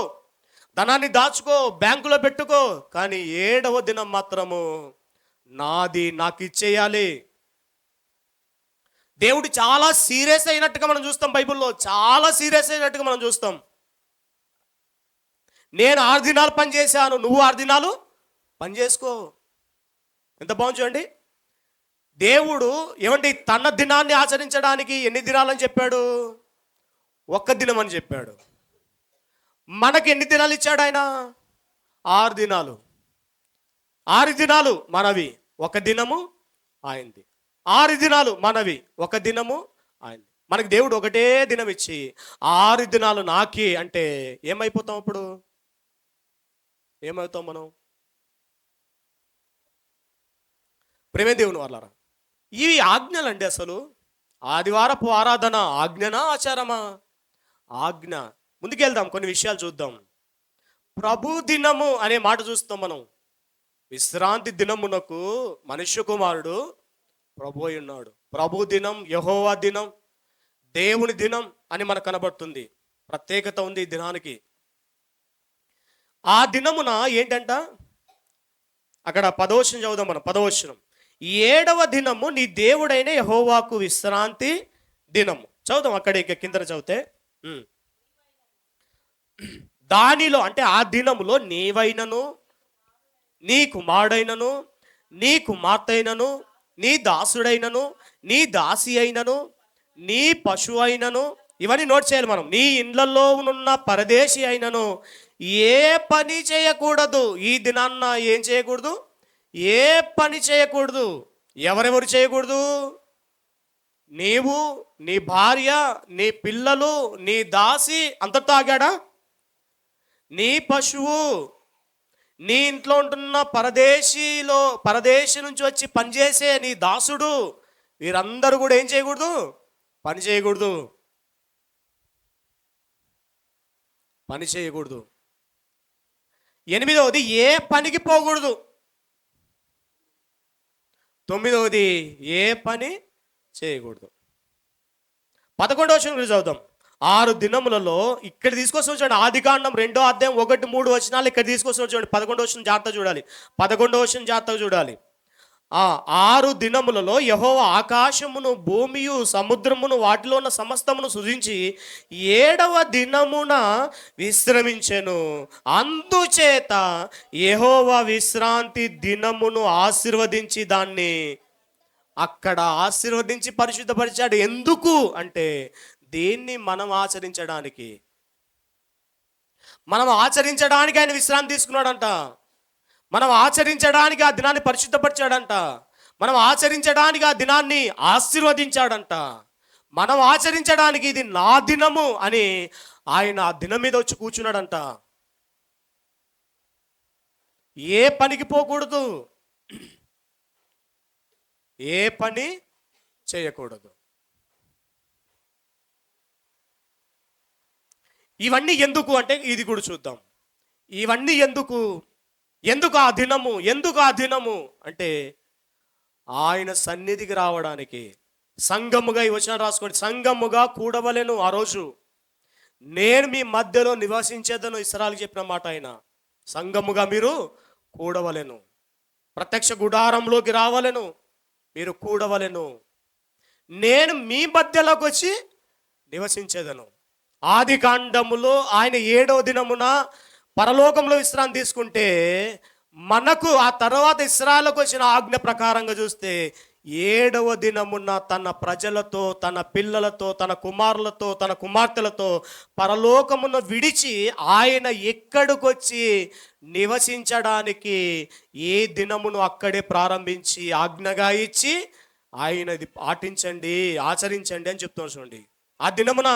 A: ధనాన్ని దాచుకో, బ్యాంకులో పెట్టుకో. కానీ 7వ దినం మాత్రము నాది, నాకు ఇచ్చేయాలి. దేవుడు చాలా సీరియస్ అయినట్టుగా మనం చూస్తాం. బైబిల్లో చాలా సీరియస్ అయినట్టుగా మనం చూస్తాం. నేను 6 దినాలు పని చేశాను, నువ్వు 6 దినాలు పని చేసుకో. ఎంత బాగుంది చూడండి. దేవుడు ఏమంటే తన దినాన్ని ఆచరించడానికి ఎన్ని దినాలని చెప్పాడు? 1 దినం అని చెప్పాడు. మనకి ఎన్ని దినాలు ఇచ్చాడు ఆయన? 6 దినాలు. 6 దినాలు మనవి, 1 దినము ఆయనది. 6 దినాలు మనవి, 1 దినము ఆయనది. మనకి దేవుడు ఒకటే దినం ఇచ్చి 6 దినాలు నాకే అంటే ఏమైపోతాం? అప్పుడు ఏమవుతాం మనం? ప్రేమే దేవుని వాళ్ళారా, ఇవి ఆజ్ఞలండి. అసలు ఆదివారపు ఆరాధన ఆజ్ఞనా ఆచారమా? ఆజ్ఞ. ముందుకెళ్దాం, కొన్ని విషయాలు చూద్దాం. ప్రభు దినము అనే మాట చూస్తాం మనం. విశ్రాంతి దినమునకు మనుష్య కుమారుడు ప్రభు అయి ఉన్నాడు. ప్రభు దినం, యెహోవా దినం, దేవుని దినం అని మనకు కనబడుతుంది. ప్రత్యేకత ఉంది ఈ దినానికి. ఆ దినమున ఏంటంట? అక్కడ 10వ వచనం చదువుదాం మనం. 10వ వచనం. 7వ దినము నీ దేవుడైన యెహోవాకు విశ్రాంతి దినము. చదువుదాం అక్కడ ఇక కింద చదివితే. దానిలో అంటే ఆ దినములో నీవైనను, నీ కుమారుడైనను, నీ కుమార్తెైనను, నీ దాసుడైనను, నీ దాసి అయినను, నీ పశువు అయినను, ఇవన్నీ నోట్ చేయాలి మనం. నీ ఇండ్లలో ఉన్న పరదేశి అయినను ఏ పని చేయకూడదు. ఈ దినాన్న ఏం చేయకూడదు? ఏ పని చేయకూడదు. ఎవరెవరు చేయకూడదు? నీవు, నీ భార్య, నీ పిల్లలు, నీ దాసి. అంతటితో ఆగాడా? నీ పశువు, నీ ఇంట్లో ఉంటున్న పరదేశి నుంచి వచ్చి పనిచేసే నీ దాసుడు, వీరందరూ కూడా ఏం చేయకూడదు? పని చేయకూడదు. పని చేయకూడదు. 8వది ఏ పనికి పోకూడదు. 9వది ఏ పని చేయకూడదు. 11వ వచనం గురించి చదువుదాం. 6 దినములలో ఇక్కడ తీసుకొస్తాం చూడండి. ఆదికాండం 2వ అధ్యాయం 1, 3 వచనాలు ఇక్కడ తీసుకొస్తాం చూడండి. 11వ వచనం జాగ్రత్తగా చూడాలి. 11వ వచనం జాగ్రత్తగా చూడాలి. 6 దినములలో యెహోవా ఆకాశమును, భూమియు, సముద్రమును, వాటిలో ఉన్న సమస్తమును సృజించి 7వ దినమున విశ్రమించెను. అందుచేత యెహోవా విశ్రాంతి దినమును ఆశీర్వదించి దాన్ని అక్కడ ఆశీర్వదించి పరిశుద్ధపరిచాడు. ఎందుకు అంటే దీన్ని మనం ఆచరించడానికి ఆయన విశ్రాంతి తీసుకున్నాడంట. మనం ఆచరించడానికి ఆ దినాన్ని పరిశుద్ధపరిచాడంట. మనం ఆచరించడానికి ఆ దినాన్ని ఆశీర్వదించాడంట. మనం ఆచరించడానికి ఇది నా దినము అని ఆయన ఆ దినం మీద వచ్చి కూర్చున్నాడంట. ఏ పనికి పోకూడదు. ఏ పని చేయకూడదు. ఇవన్నీ ఎందుకు అంటే ఇది కూడా చూద్దాం. ఇవన్నీ ఎందుకు ఎందుకు ఆ దినము ఎందుకు ఆ దినము అంటే ఆయన సన్నిధికి రావడానికి సంఘముగా, ఈ వచనం రాసుకోండి, సంఘముగా కూడవలెను. ఆ రోజు నేను మీ మధ్యలో నివసించేదను ఇశ్రాయేలుకు చెప్పిన మాట. ఆయన సంఘముగా మీరు కూడవలెను, ప్రత్యక్ష గుడారంలోకి రావలెను, మీరు కూడవలెను, నేను మీ మధ్యలోకి వచ్చి నివసించేదను. ఆది కాండములో ఆయన 7వ దినమున పరలోకంలో విశ్రాంతి తీసుకుంటే, మనకు ఆ తర్వాత ఇశ్రాయేలుకు వచ్చిన ఆజ్ఞ ప్రకారంగా చూస్తే 7వ దినమున తన ప్రజలతో, తన పిల్లలతో, తన కుమారులతో, తన కుమార్తెలతో పరలోకమును విడిచి ఆయన ఎక్కడికొచ్చి నివసించడానికి ఏ దినమును అక్కడే ప్రారంభించి ఆజ్ఞగా ఇచ్చి ఆయన ఇది పాటించండి, ఆచరించండి అని చెప్తున్నాడు. చూడండి, ఆ దినమున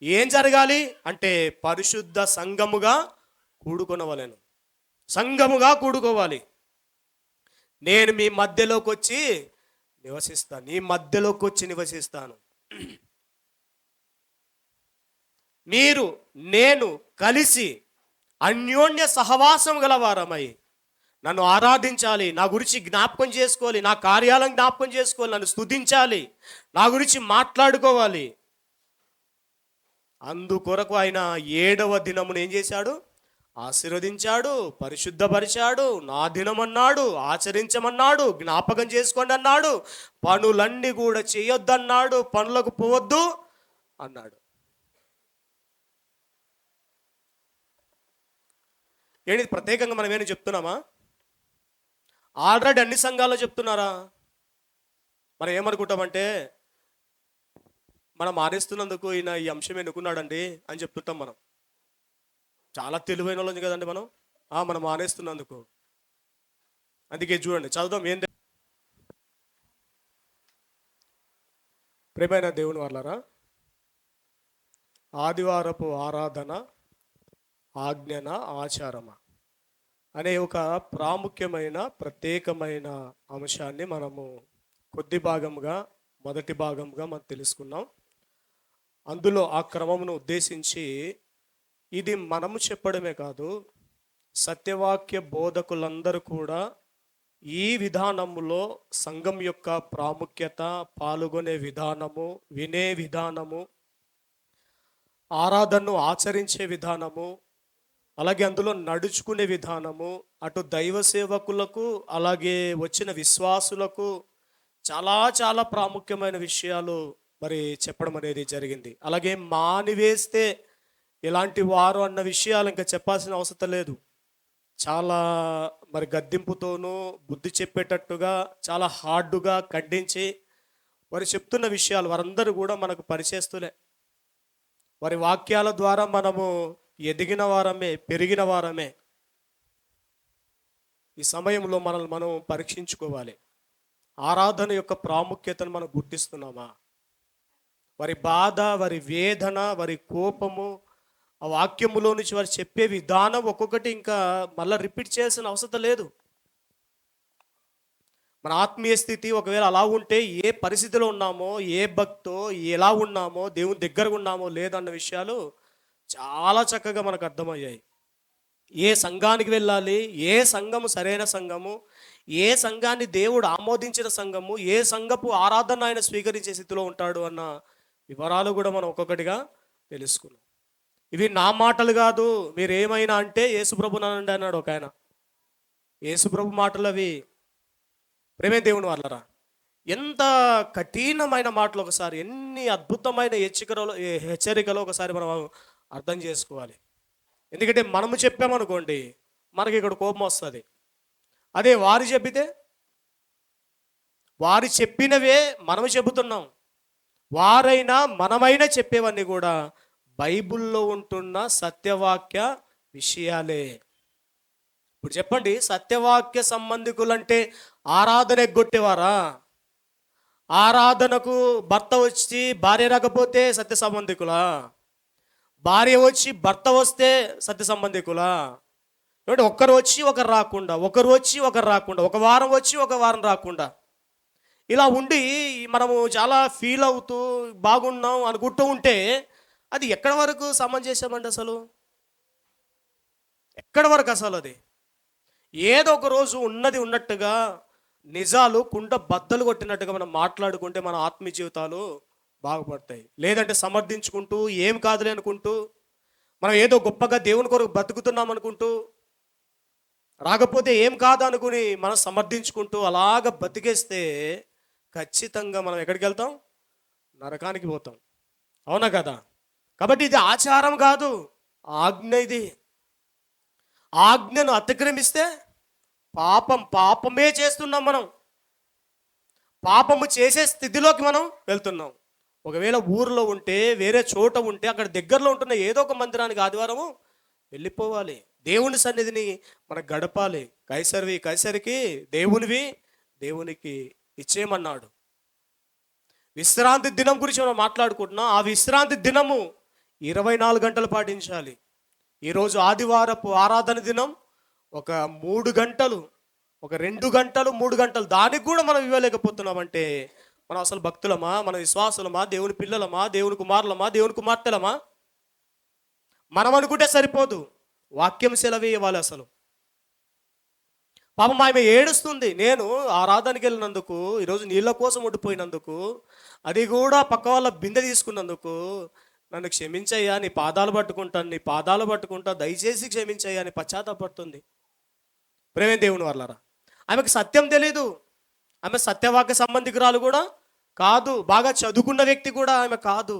A: ఏం జరగాలి అంటే పరిశుద్ధ సంఘముగా కూడుకొనవలెను, సంఘముగా కూడుకోవాలి. నేను మీ మధ్యలోకి వచ్చి నివసిస్తాను, నీ మధ్యలోకి వచ్చి నివసిస్తాను. మీరు నేను కలిసి అన్యోన్య సహవాసం గలవారమై నన్ను ఆరాధించాలి, నా గురించి జ్ఞాపకం చేసుకోవాలి, నా కార్యాలను జ్ఞాపకం చేసుకోవాలి, నన్ను స్తుతించాలి, నా గురించి మాట్లాడుకోవాలి. అందుకొరకు ఆయన 7వ దినమును ఏం చేశాడు? ఆశీర్వదించాడు, పరిశుద్ధపరిచాడు. నా దినం అన్నాడు, ఆచరించమన్నాడు, జ్ఞాపకం చేసుకోండి అన్నాడు, పనులన్నీ కూడా చేయొద్దన్నాడు, పనులకు పోవద్దు అన్నాడు. ఏంటి ప్రత్యేకంగా మనం ఏమైనా చెప్తున్నామా? ఆల్రెడీ అన్ని సంఘాల్లో చెప్తున్నారా? మనం ఏమనుకుంటామంటే మనం మానేస్తున్నందుకు ఈయన ఈ అంశం ఎన్నుకున్నాడండి అని చెప్తుంటాం. మనం చాలా తెలివైన వాళ్ళని కదండి మనం మానేస్తున్నందుకు. అందుకే చూడండి, చదువుదాం. ఏంటి ప్రియమైన దేవుని వాళ్ళారా, ఆదివారపు ఆరాధన ఆజ్ఞన ఆచారమా అనే ఒక ప్రాముఖ్యమైన ప్రత్యేకమైన అంశాన్ని మనము కొద్ది భాగంగా, మొదటి భాగంగా మనం తెలుసుకున్నాం. అందులో ఆ క్రమమును ఉద్దేశించి ఇది మనము చెప్పడమే కాదు, సత్యవాక్య బోధకులందరూ కూడా ఈ విధానములో సంఘం యొక్క ప్రాముఖ్యత, పాల్గొనే విధానము, వినే విధానము, ఆరాధనను ఆచరించే విధానము, అలాగే అందులో నడుచుకునే విధానము, అటు దైవ సేవకులకు అలాగే వచ్చిన విశ్వాసులకు చాలా చాలా ప్రాముఖ్యమైన విషయాలు మరి చెప్పడం అనేది జరిగింది. అలాగే మానివేస్తే ఎలాంటి వారు అన్న విషయాలు ఇంకా చెప్పాల్సిన అవసరం లేదు. చాలా మరి గద్దింపుతోనూ బుద్ధి చెప్పేటట్టుగా చాలా హార్డుగా ఖండించి వారు చెప్తున్న విషయాలు వారందరూ కూడా మనకు పరిచేస్తులే. వారి వాక్యాల ద్వారా మనము ఎదిగిన వారమే, పెరిగిన వారమే. ఈ సమయంలో మనల్ని మనం పరీక్షించుకోవాలి. ఆరాధన యొక్క ప్రాముఖ్యతను మనం గుర్తిస్తున్నామా? వారి బాధ, వారి వేదన, వారి కోపము, ఆ వాక్యములో నుంచి వారు చెప్పే విధానం ఒక్కొక్కటి ఇంకా మళ్ళీ రిపీట్ చేయాల్సిన అవసరం లేదు. మన ఆత్మీయ స్థితి ఒకవేళ అలా ఉంటే ఏ పరిస్థితిలో ఉన్నామో, ఏ భక్తో ఎలా ఉన్నామో, దేవుని దగ్గరగా ఉన్నామో లేదన్న విషయాలు చాలా చక్కగా మనకు అర్థమయ్యాయి. ఏ సంఘానికి వెళ్ళాలి, ఏ సంఘము సరైన సంఘము, ఏ సంఘాన్ని దేవుడు ఆమోదించిన సంఘము, ఏ సంఘపు ఆరాధన ఆయన స్వీకరించే స్థితిలో ఉంటాడు అన్న వివరాలు కూడా మనం ఒక్కొక్కటిగా తెలుసుకున్నాం. ఇవి నా మాటలు కాదు, మీరు ఏమైనా అంటే యేసుప్రభు అనండి అన్నాడు ఒక ఆయన. యేసుప్రభు మాటలు అవి. ప్రేమే దేవుని వాళ్ళరా, ఎంత కఠినమైన మాటలు, ఒకసారి ఎన్ని అద్భుతమైన హెచ్చరికలు ఒకసారి మనం అర్థం చేసుకోవాలి. ఎందుకంటే మనము చెప్పామనుకోండి, మనకి ఇక్కడ కోపం వస్తుంది. అదే వారు చెప్పితే, వారు చెప్పినవే మనము చెబుతున్నాం. వారైనా మనమైనా చెప్పేవన్నీ కూడా బైబిల్లో ఉంటున్న సత్యవాక్య విషయాలే. ఇప్పుడు చెప్పండి, సత్యవాక్య సంబంధికులంటే ఆరాధన ఎగ్గొట్టేవారా? ఆరాధనకు భర్త వచ్చి భార్య రాకపోతే సత్య సంబంధికులా? భార్య వచ్చి భర్త వస్తే సత్య సంబంధికులా? ఏమంటే ఒకరు వచ్చి ఒకరు రాకుండా, ఒకరు వచ్చి ఒకరు రాకుండా, ఒక వారం వచ్చి ఒక వారం రాకుండా, ఇలా ఉండి మనము చాలా ఫీల్ అవుతూ బాగున్నాం అనుకుంటూ ఉంటే అది ఎక్కడి వరకు సమంజసమండి అసలు? ఎక్కడి వరకు అసలు అది? ఏదో ఒక రోజు ఉన్నది ఉన్నట్టుగా నిజాలు కుండ బద్దలు కొట్టినట్టుగా మనం మాట్లాడుకుంటే మన ఆత్మీయ జీవితాలు బాగుపడతాయి. లేదంటే సమర్థించుకుంటూ ఏం కాదులే అనుకుంటూ మనం ఏదో గొప్పగా దేవుని కొరకు బతుకుతున్నాం అనుకుంటూ రాకపోతే ఏం కాదు అనుకుని మనం సమర్థించుకుంటూ అలాగ బతికేస్తే ఖచ్చితంగా మనం ఎక్కడికి వెళ్తాం? నరకానికి పోతాం. అవునా కదా? కాబట్టి ఇది ఆచారం కాదు, ఆజ్ఞ ఇది. ఆజ్ఞను అతిక్రమిస్తే పాపమే చేస్తున్నాం మనం. పాపము చేసే స్థితిలోకి మనం వెళ్తున్నాం. ఒకవేళ ఊర్లో ఉంటే, వేరే చోట ఉంటే, అక్కడ దగ్గరలో ఉంటున్న ఏదో ఒక మందిరానికి ఆదివారము వెళ్ళిపోవాలి. దేవుని సన్నిధిని మనం గడపాలి. కైసరివి కైసరికి, దేవునివి దేవునికి ఇచ్చేయమన్నాడు. విశ్రాంతి దినం గురించి మనం మాట్లాడుకుంటున్నాం. ఆ విశ్రాంతి దినము 24 గంటలు పాటించాలి. ఈరోజు ఆదివారపు ఆరాధన దినం ఒక 3 గంటలు, ఒక 2 గంటలు, 3 గంటలు దానికి కూడా మనం ఇవ్వలేకపోతున్నామంటే మనం అసలు భక్తులమా, మన విశ్వాసులమా, దేవుని పిల్లలమా, దేవుని కుమారులమా, దేవుని కుమార్తెలమా? మనం అనుకుంటే సరిపోదు, వాక్యం సెలవేయాలి అసలు. పాపం ఆమె ఏడుస్తుంది. నేను ఆరాధనకి వెళ్ళినందుకు, ఈరోజు నీళ్ళ కోసం ఉండిపోయినందుకు, అది కూడా పక్క వాళ్ళ బిందె తీసుకున్నందుకు నన్ను క్షమించయ్యా, నీ పాదాలు పట్టుకుంటాను, నీ పాదాలు పట్టుకుంటా, దయచేసి క్షమించయ్యా అని పశ్చాత్తాపడుతుంది. ప్రేమే దేవుని వాళ్ళారా, ఆమెకు సత్యం తెలీదు. ఆమె సత్యవాక్య సంబంధికురాలు కూడా కాదు, బాగా చదువుకున్న వ్యక్తి కూడా ఆమె కాదు.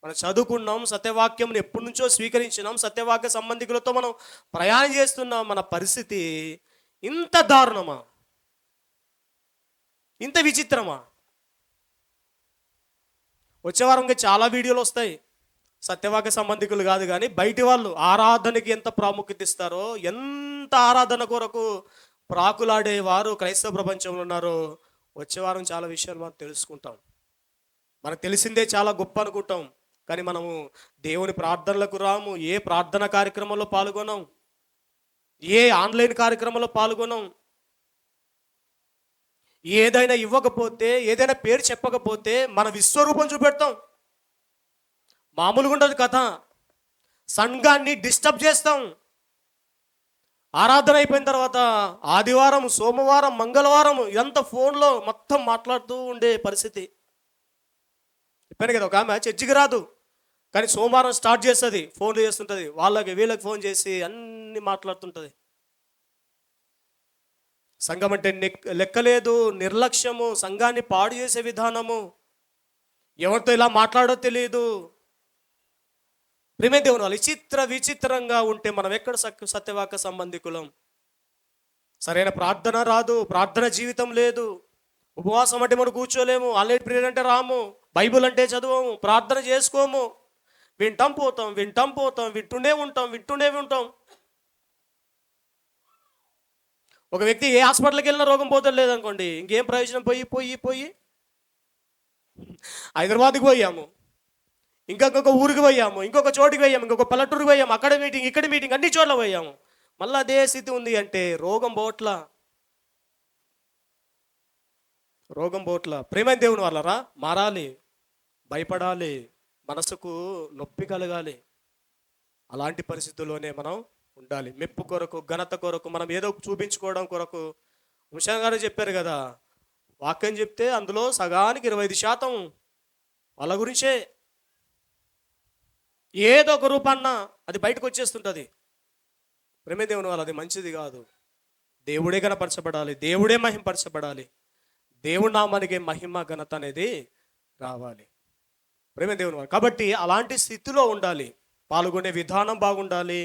A: మనం చదువుకున్నాం, సత్యవాక్యం ఎప్పటి నుంచో స్వీకరించినాం, సత్యవాక్య సంబంధికులతో మనం ప్రయాణం చేస్తున్నాం. మన పరిస్థితి ఇంత దారుణమా? ఇంత విచిత్రమా? వచ్చే వారంగా చాలా వీడియోలు వస్తాయి. సత్యవాక్య సంబంధికులు కాదు కానీ బయటి వాళ్ళు ఆరాధనకి ఎంత ప్రాముఖ్యత ఇస్తారో, ఎంత ఆరాధన కొరకు ప్రాకులాడేవారు క్రైస్తవ ప్రపంచంలో ఉన్నారో వచ్చే వారం చాలా విషయాలు మనం తెలుసుకుంటాం. మనకు తెలిసిందే చాలా గొప్ప అనుకుంటాం, కానీ మనము దేవుని ప్రార్థనలకు రాము, ఏ ప్రార్థన కార్యక్రమంలో పాల్గొనం, ఏ ఆన్లైన్ కార్యక్రమంలో పాల్గొనం. ఏదైనా ఇవ్వకపోతే, ఏదైనా పేరు చెప్పకపోతే మన విశ్వరూపం చూపెడతాం. మామూలుగా ఉండదు కథ. సంఘాన్ని డిస్టర్బ్ చేస్తాం. ఆరాధన అయిపోయిన తర్వాత ఆదివారం, సోమవారం, మంగళవారం ఇదంతా ఫోన్లో మొత్తం మాట్లాడుతూ ఉండే పరిస్థితి. చెప్పాను కదా, ఒక ఆమె చర్చికి రాదు కానీ సోమవారం స్టార్ట్ చేస్తుంది, ఫోన్లు చేస్తుంటుంది, వాళ్ళకి వీళ్ళకి ఫోన్ చేసి అన్ని మాట్లాడుతుంటుంది. సంఘం అంటే లెక్కలేదు, నిర్లక్ష్యము, సంఘాన్ని పాడు చేసే విధానము, ఎవరితో ఇలా మాట్లాడో తెలియదు. ప్రేమే దేవుని వాళ్ళు విచిత్రంగా ఉంటే మనం ఎక్కడ సత్యవాక్య సంబంధికులం? సరైన ప్రార్థన రాదు, ప్రార్థన జీవితం లేదు, ఉపవాసం అంటే మనం కూర్చోలేము, ఆన్లైన్ ప్రేయర్ అంటే రాము, బైబుల్ అంటే చదవము, ప్రార్థన చేసుకోము, వింటాం పోతాం, వింటూనే ఉంటాం. ఒక వ్యక్తి ఏ హాస్పిటల్కి వెళ్ళినా రోగం పోతుంది లేదనుకోండి, ఇంకేం ప్రయోజనం? పోయి హైదరాబాద్కి పోయాము, ఇంకొక ఊరికి పోయాము, ఇంకొక చోటికి పోయాము, ఇంకొక పల్లెటూరుకి పోయాము, అక్కడ మీటింగ్, ఇక్కడ మీటింగ్, అన్ని చోట్ల పోయాము, మళ్ళీ అదే స్థితి ఉంది అంటే రోగం పోట్ల. ప్రేమ దేవుని వాళ్ళరా, మారాలి, భయపడాలి, మనసుకు నొప్పి కలగాలి. అలాంటి పరిస్థితుల్లోనే మనం ఉండాలి. మెప్పు కొరకు, ఘనత కొరకు, మనం ఏదో చూపించుకోవడం కొరకు. ఉషా గారు చెప్పారు కదా, వాక్యం చెప్తే అందులో సగానికి 25% వాళ్ళ గురించే. ఏదో ఒక రూపాన్న అది బయటకు వచ్చేస్తుంటుంది. ప్రేమే దేవుని వాళ్ళు, అది మంచిది కాదు. దేవుడే కనపరచబడాలి, దేవుడే మహింపరచబడాలి, దేవుడి నామానికి మహిమ ఘనత అనేది రావాలి. ప్రేమే దేవుని వాళ్ళు, కాబట్టి అలాంటి స్థితిలో ఉండాలి. పాల్గొనే విధానం బాగుండాలి,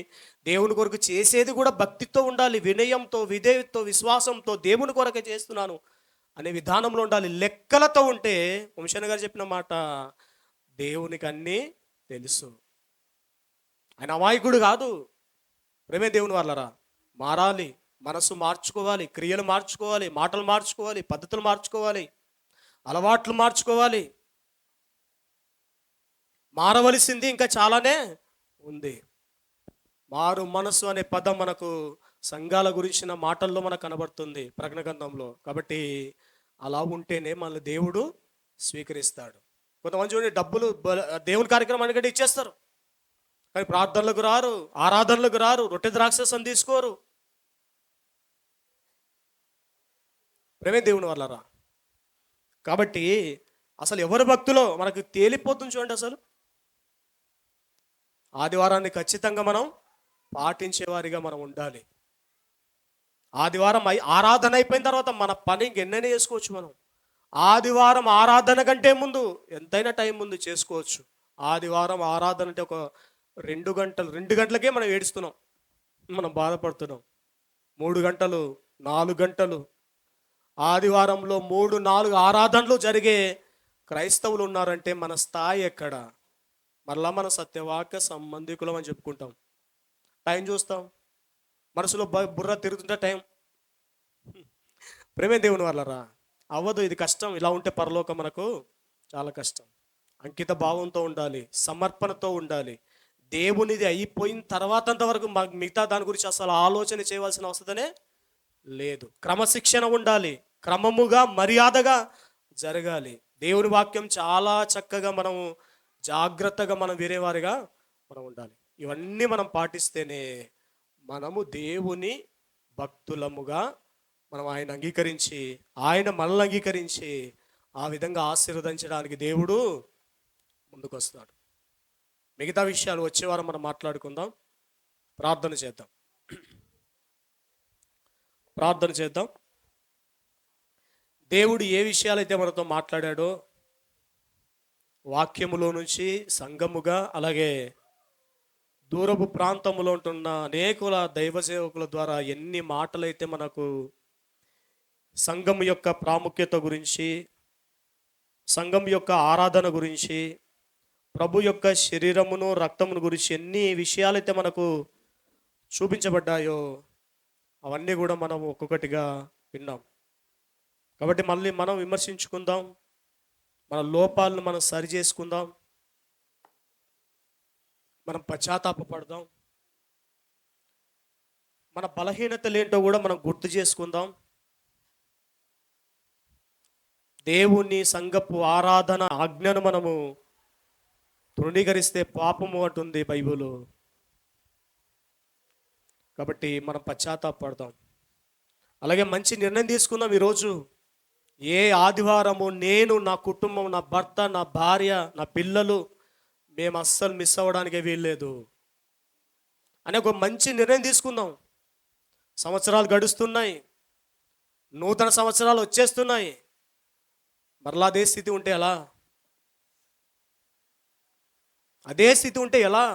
A: దేవుని కొరకు చేసేది కూడా భక్తితో ఉండాలి, వినయంతో, విధేయతతో, విశ్వాసంతో దేవుని కొరకే చేస్తున్నాను అనే విధానంలో ఉండాలి. లెక్కలతో ఉంటే వంశన్న గారు చెప్పిన మాట, దేవునికి అన్నీ తెలుసు, ఆయన అమాయకుడు కాదు. ప్రేమే దేవుని వాళ్ళరా, మారాలి, మనసు మార్చుకోవాలి, క్రియలు మార్చుకోవాలి, మాటలు మార్చుకోవాలి, పద్ధతులు మార్చుకోవాలి, అలవాట్లు మార్చుకోవాలి. మారవలసింది ఇంకా చాలానే ఉంది. మారు మనసు అనే పదం మనకు సంఘాల గురించిన మాటల్లో మనకు కనబడుతుంది ప్రకటన గ్రంథంలో. కాబట్టి అలా ఉంటేనే మన దేవుడు స్వీకరిస్తాడు. కొంతమంది చూడండి, డబ్బులు దేవుని కార్యక్రమానికంటే ఇచ్చేస్తారు, కానీ ప్రార్థనలకు రారు, ఆరాధనలకు రారు, రొట్టె ద్రాక్షసం తీసుకోరు. ప్రేమే దేవుని వాళ్ళరా. కాబట్టి అసలు ఎవరి భక్తులో మనకు తేలిపోతుంది చూడండి. అసలు ఆదివారాన్ని ఖచ్చితంగా మనం పాటించేవారిగా మనం ఉండాలి. ఆదివారం ఆరాధన అయిపోయిన తర్వాత మన పని ఇంకెన్నైనా చేసుకోవచ్చు మనం. ఆదివారం ఆరాధన కంటే ముందు ఎంతైనా టైం ముందు చేసుకోవచ్చు. ఆదివారం ఆరాధన అంటే ఒక 2 గంటలకే మనం ఏడుస్తున్నాం, మనం బాధపడుతున్నాం. 3 గంటలు, 4 గంటలు, ఆదివారంలో 3-4 ఆరాధనలు జరిగే క్రైస్తవులు ఉన్నారంటే మన స్థాయి ఎక్కడ? మరలా మన సత్యవాక్య సంబంధికులం అని చెప్పుకుంటాం. టైం చూస్తాం, మనసులో బుర్ర తిరుగుతుంటే టైం. ప్రేమే దేవుని వాళ్ళరా, అవ్వదు. ఇది కష్టం. ఇలా ఉంటే పరలోకం మనకు చాలా కష్టం. అంకిత భావంతో ఉండాలి, సమర్పణతో ఉండాలి. దేవునిది అయిపోయిన తర్వాత వరకు మిగతా దాని గురించి అసలు ఆలోచన చేయవలసిన అవసరమే లేదు. క్రమశిక్షణ ఉండాలి, క్రమముగా మర్యాదగా జరగాలి. దేవుని వాక్యం చాలా చక్కగా మనము జాగ్రత్తగా మనం వేరేవారిగా మనం ఉండాలి. ఇవన్నీ మనం పాటిస్తేనే మనము దేవుని భక్తులముగా మనం ఆయన అంగీకరించి, ఆయన మనల్ని అంగీకరించి ఆ విధంగా ఆశీర్వదించడానికి దేవుడు ముందుకు వస్తాడు. మిగతా విషయాలు వచ్చేవారం మనం మాట్లాడుకుందాం. ప్రార్థన చేద్దాం. ప్రార్థన చేద్దాం. దేవుడు ఏ విషయాలైతే మనతో మాట్లాడాడో వాక్యములో నుంచి సంఘముగా, అలాగే దూరపు ప్రాంతంలో ఉంటున్న అనేకుల దైవ సేవకుల ద్వారా ఎన్ని మాటలైతే మనకు సంఘం యొక్క ప్రాముఖ్యత గురించి, సంఘం యొక్క ఆరాధన గురించి, ప్రభు యొక్క శరీరమును రక్తమును గురించి ఎన్ని విషయాలైతే మనకు చూపించబడ్డాయో అవన్నీ కూడా మనం ఒక్కొక్కటిగా విన్నాం. కాబట్టి మళ్ళీ మనం విమర్శించుకుందాం, మన లోపాలను మనం సరి చేసుకుందాం, మనం పశ్చాత్తాపపడదాం, మన బలహీనతలు ఏంటో కూడా మనం గుర్తు చేసుకుందాం. దేవుని సంఘపు ఆరాధన ఆజ్ఞను మనము తృణీకరిస్తే పాపము అంటుంది బైబిలు. కాబట్టి మనం పశ్చాత్తాపడదాం, అలాగే మంచి నిర్ణయం తీసుకుందాం. ఈరోజు ఏ ఆదివారము నేను, నా కుటుంబం, నా భర్త, నా భార్య, నా పిల్లలు మేము అస్సలు మిస్ అవ్వడానికే వీల్లేదు అనే ఒక మంచి నిర్ణయం తీసుకుందాం. సంవత్సరాలు గడుస్తున్నాయి, నూతన సంవత్సరాలు వచ్చేస్తున్నాయి. మరలా అదే స్థితి ఉంటే ఎలా? అదే స్థితి ఉంటే ఎలా?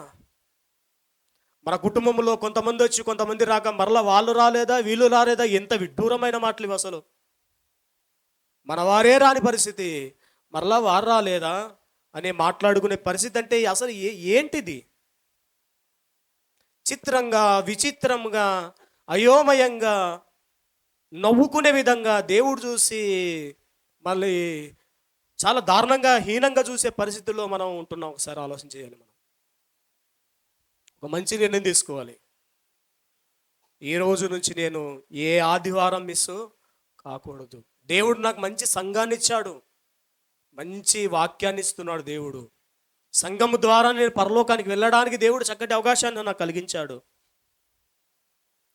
A: మన కుటుంబంలో కొంతమంది వచ్చి కొంతమంది రాక మరలా వాళ్ళు రాలేదా, వీళ్ళు రాలేదా? ఎంత విడ్డూరమైన మాటలు ఇవి అసలు. మన వారే రాని పరిస్థితి, మరలా వారు రాలేదా అని మాట్లాడుకునే పరిస్థితి అంటే అసలు ఏంటిది? చిత్రంగా, విచిత్రంగా, అయోమయంగా, నవ్వుకునే విధంగా దేవుడు చూసి మళ్ళీ చాలా దారుణంగా, హీనంగా చూసే పరిస్థితుల్లో మనం ఉంటున్నాం. ఒకసారి ఆలోచన చేయాలి. మనం ఒక మంచి నిర్ణయం తీసుకోవాలి. ఈ రోజు నుంచి నేను ఏ ఆదివారం మిస్ కాకూడదు. దేవుడు నాకు మంచి సంఘాన్ని ఇచ్చాడు, మంచి వాక్యాన్ని ఇస్తున్నాడు. దేవుడు సంఘము ద్వారా నేను పరలోకానికి వెళ్ళడానికి దేవుడు చక్కటి అవకాశాన్ని నాకు కలిగించాడు.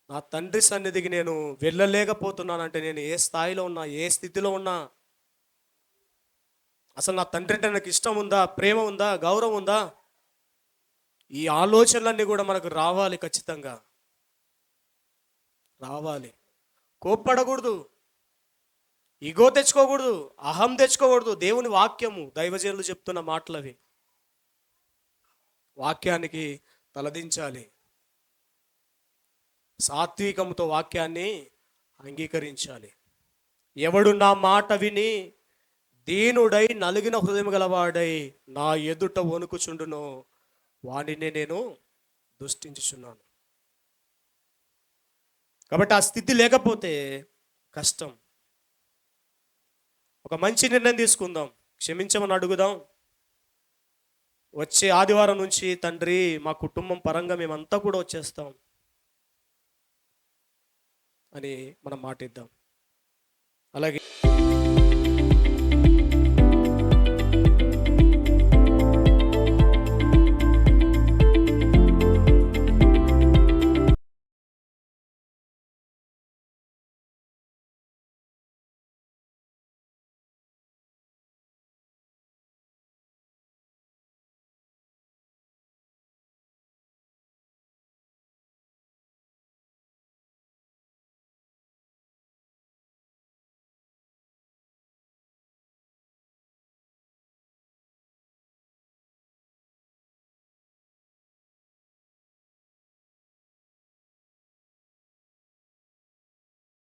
A: నా తండ్రి సన్నిధికి నేను వెళ్ళలేకపోతున్నానంటే నేను ఏ స్థాయిలో ఉన్నా, ఏ స్థితిలో ఉన్నా, అసలు నా తండ్రి అంటే నాకు ఇష్టం ఉందా, ప్రేమ ఉందా, గౌరవం ఉందా? ఈ ఆలోచనలన్నీ కూడా మనకు రావాలి, ఖచ్చితంగా రావాలి. కోప్పడకూడదు, ఇగో తెచ్చుకోకూడదు, అహం తెచ్చుకోకూడదు. దేవుని వాక్యము, దైవజనులు చెప్తున్న మాటలవి. వాక్యానికి తలదించాలి, సాత్వికంతో వాక్యాన్ని అంగీకరించాలి. ఎవడు నా మాట విని దీనుడై నలిగిన హృదయం గలవాడై నా ఎదుట వణుకుచుండునో వాడిని నేను దృష్టించుచున్నాను. కాబట్టి ఆ స్థితి లేకపోతే కష్టం. ఒక మంచి నిర్ణయం తీసుకుందాం, క్షమించమని అడుగుదాం. వచ్చే ఆదివారం నుంచి తండ్రి మా కుటుంబం పరంగా మేమంతా కూడా వచ్చేస్తాం అని మనం మాటిద్దాం. అలాగే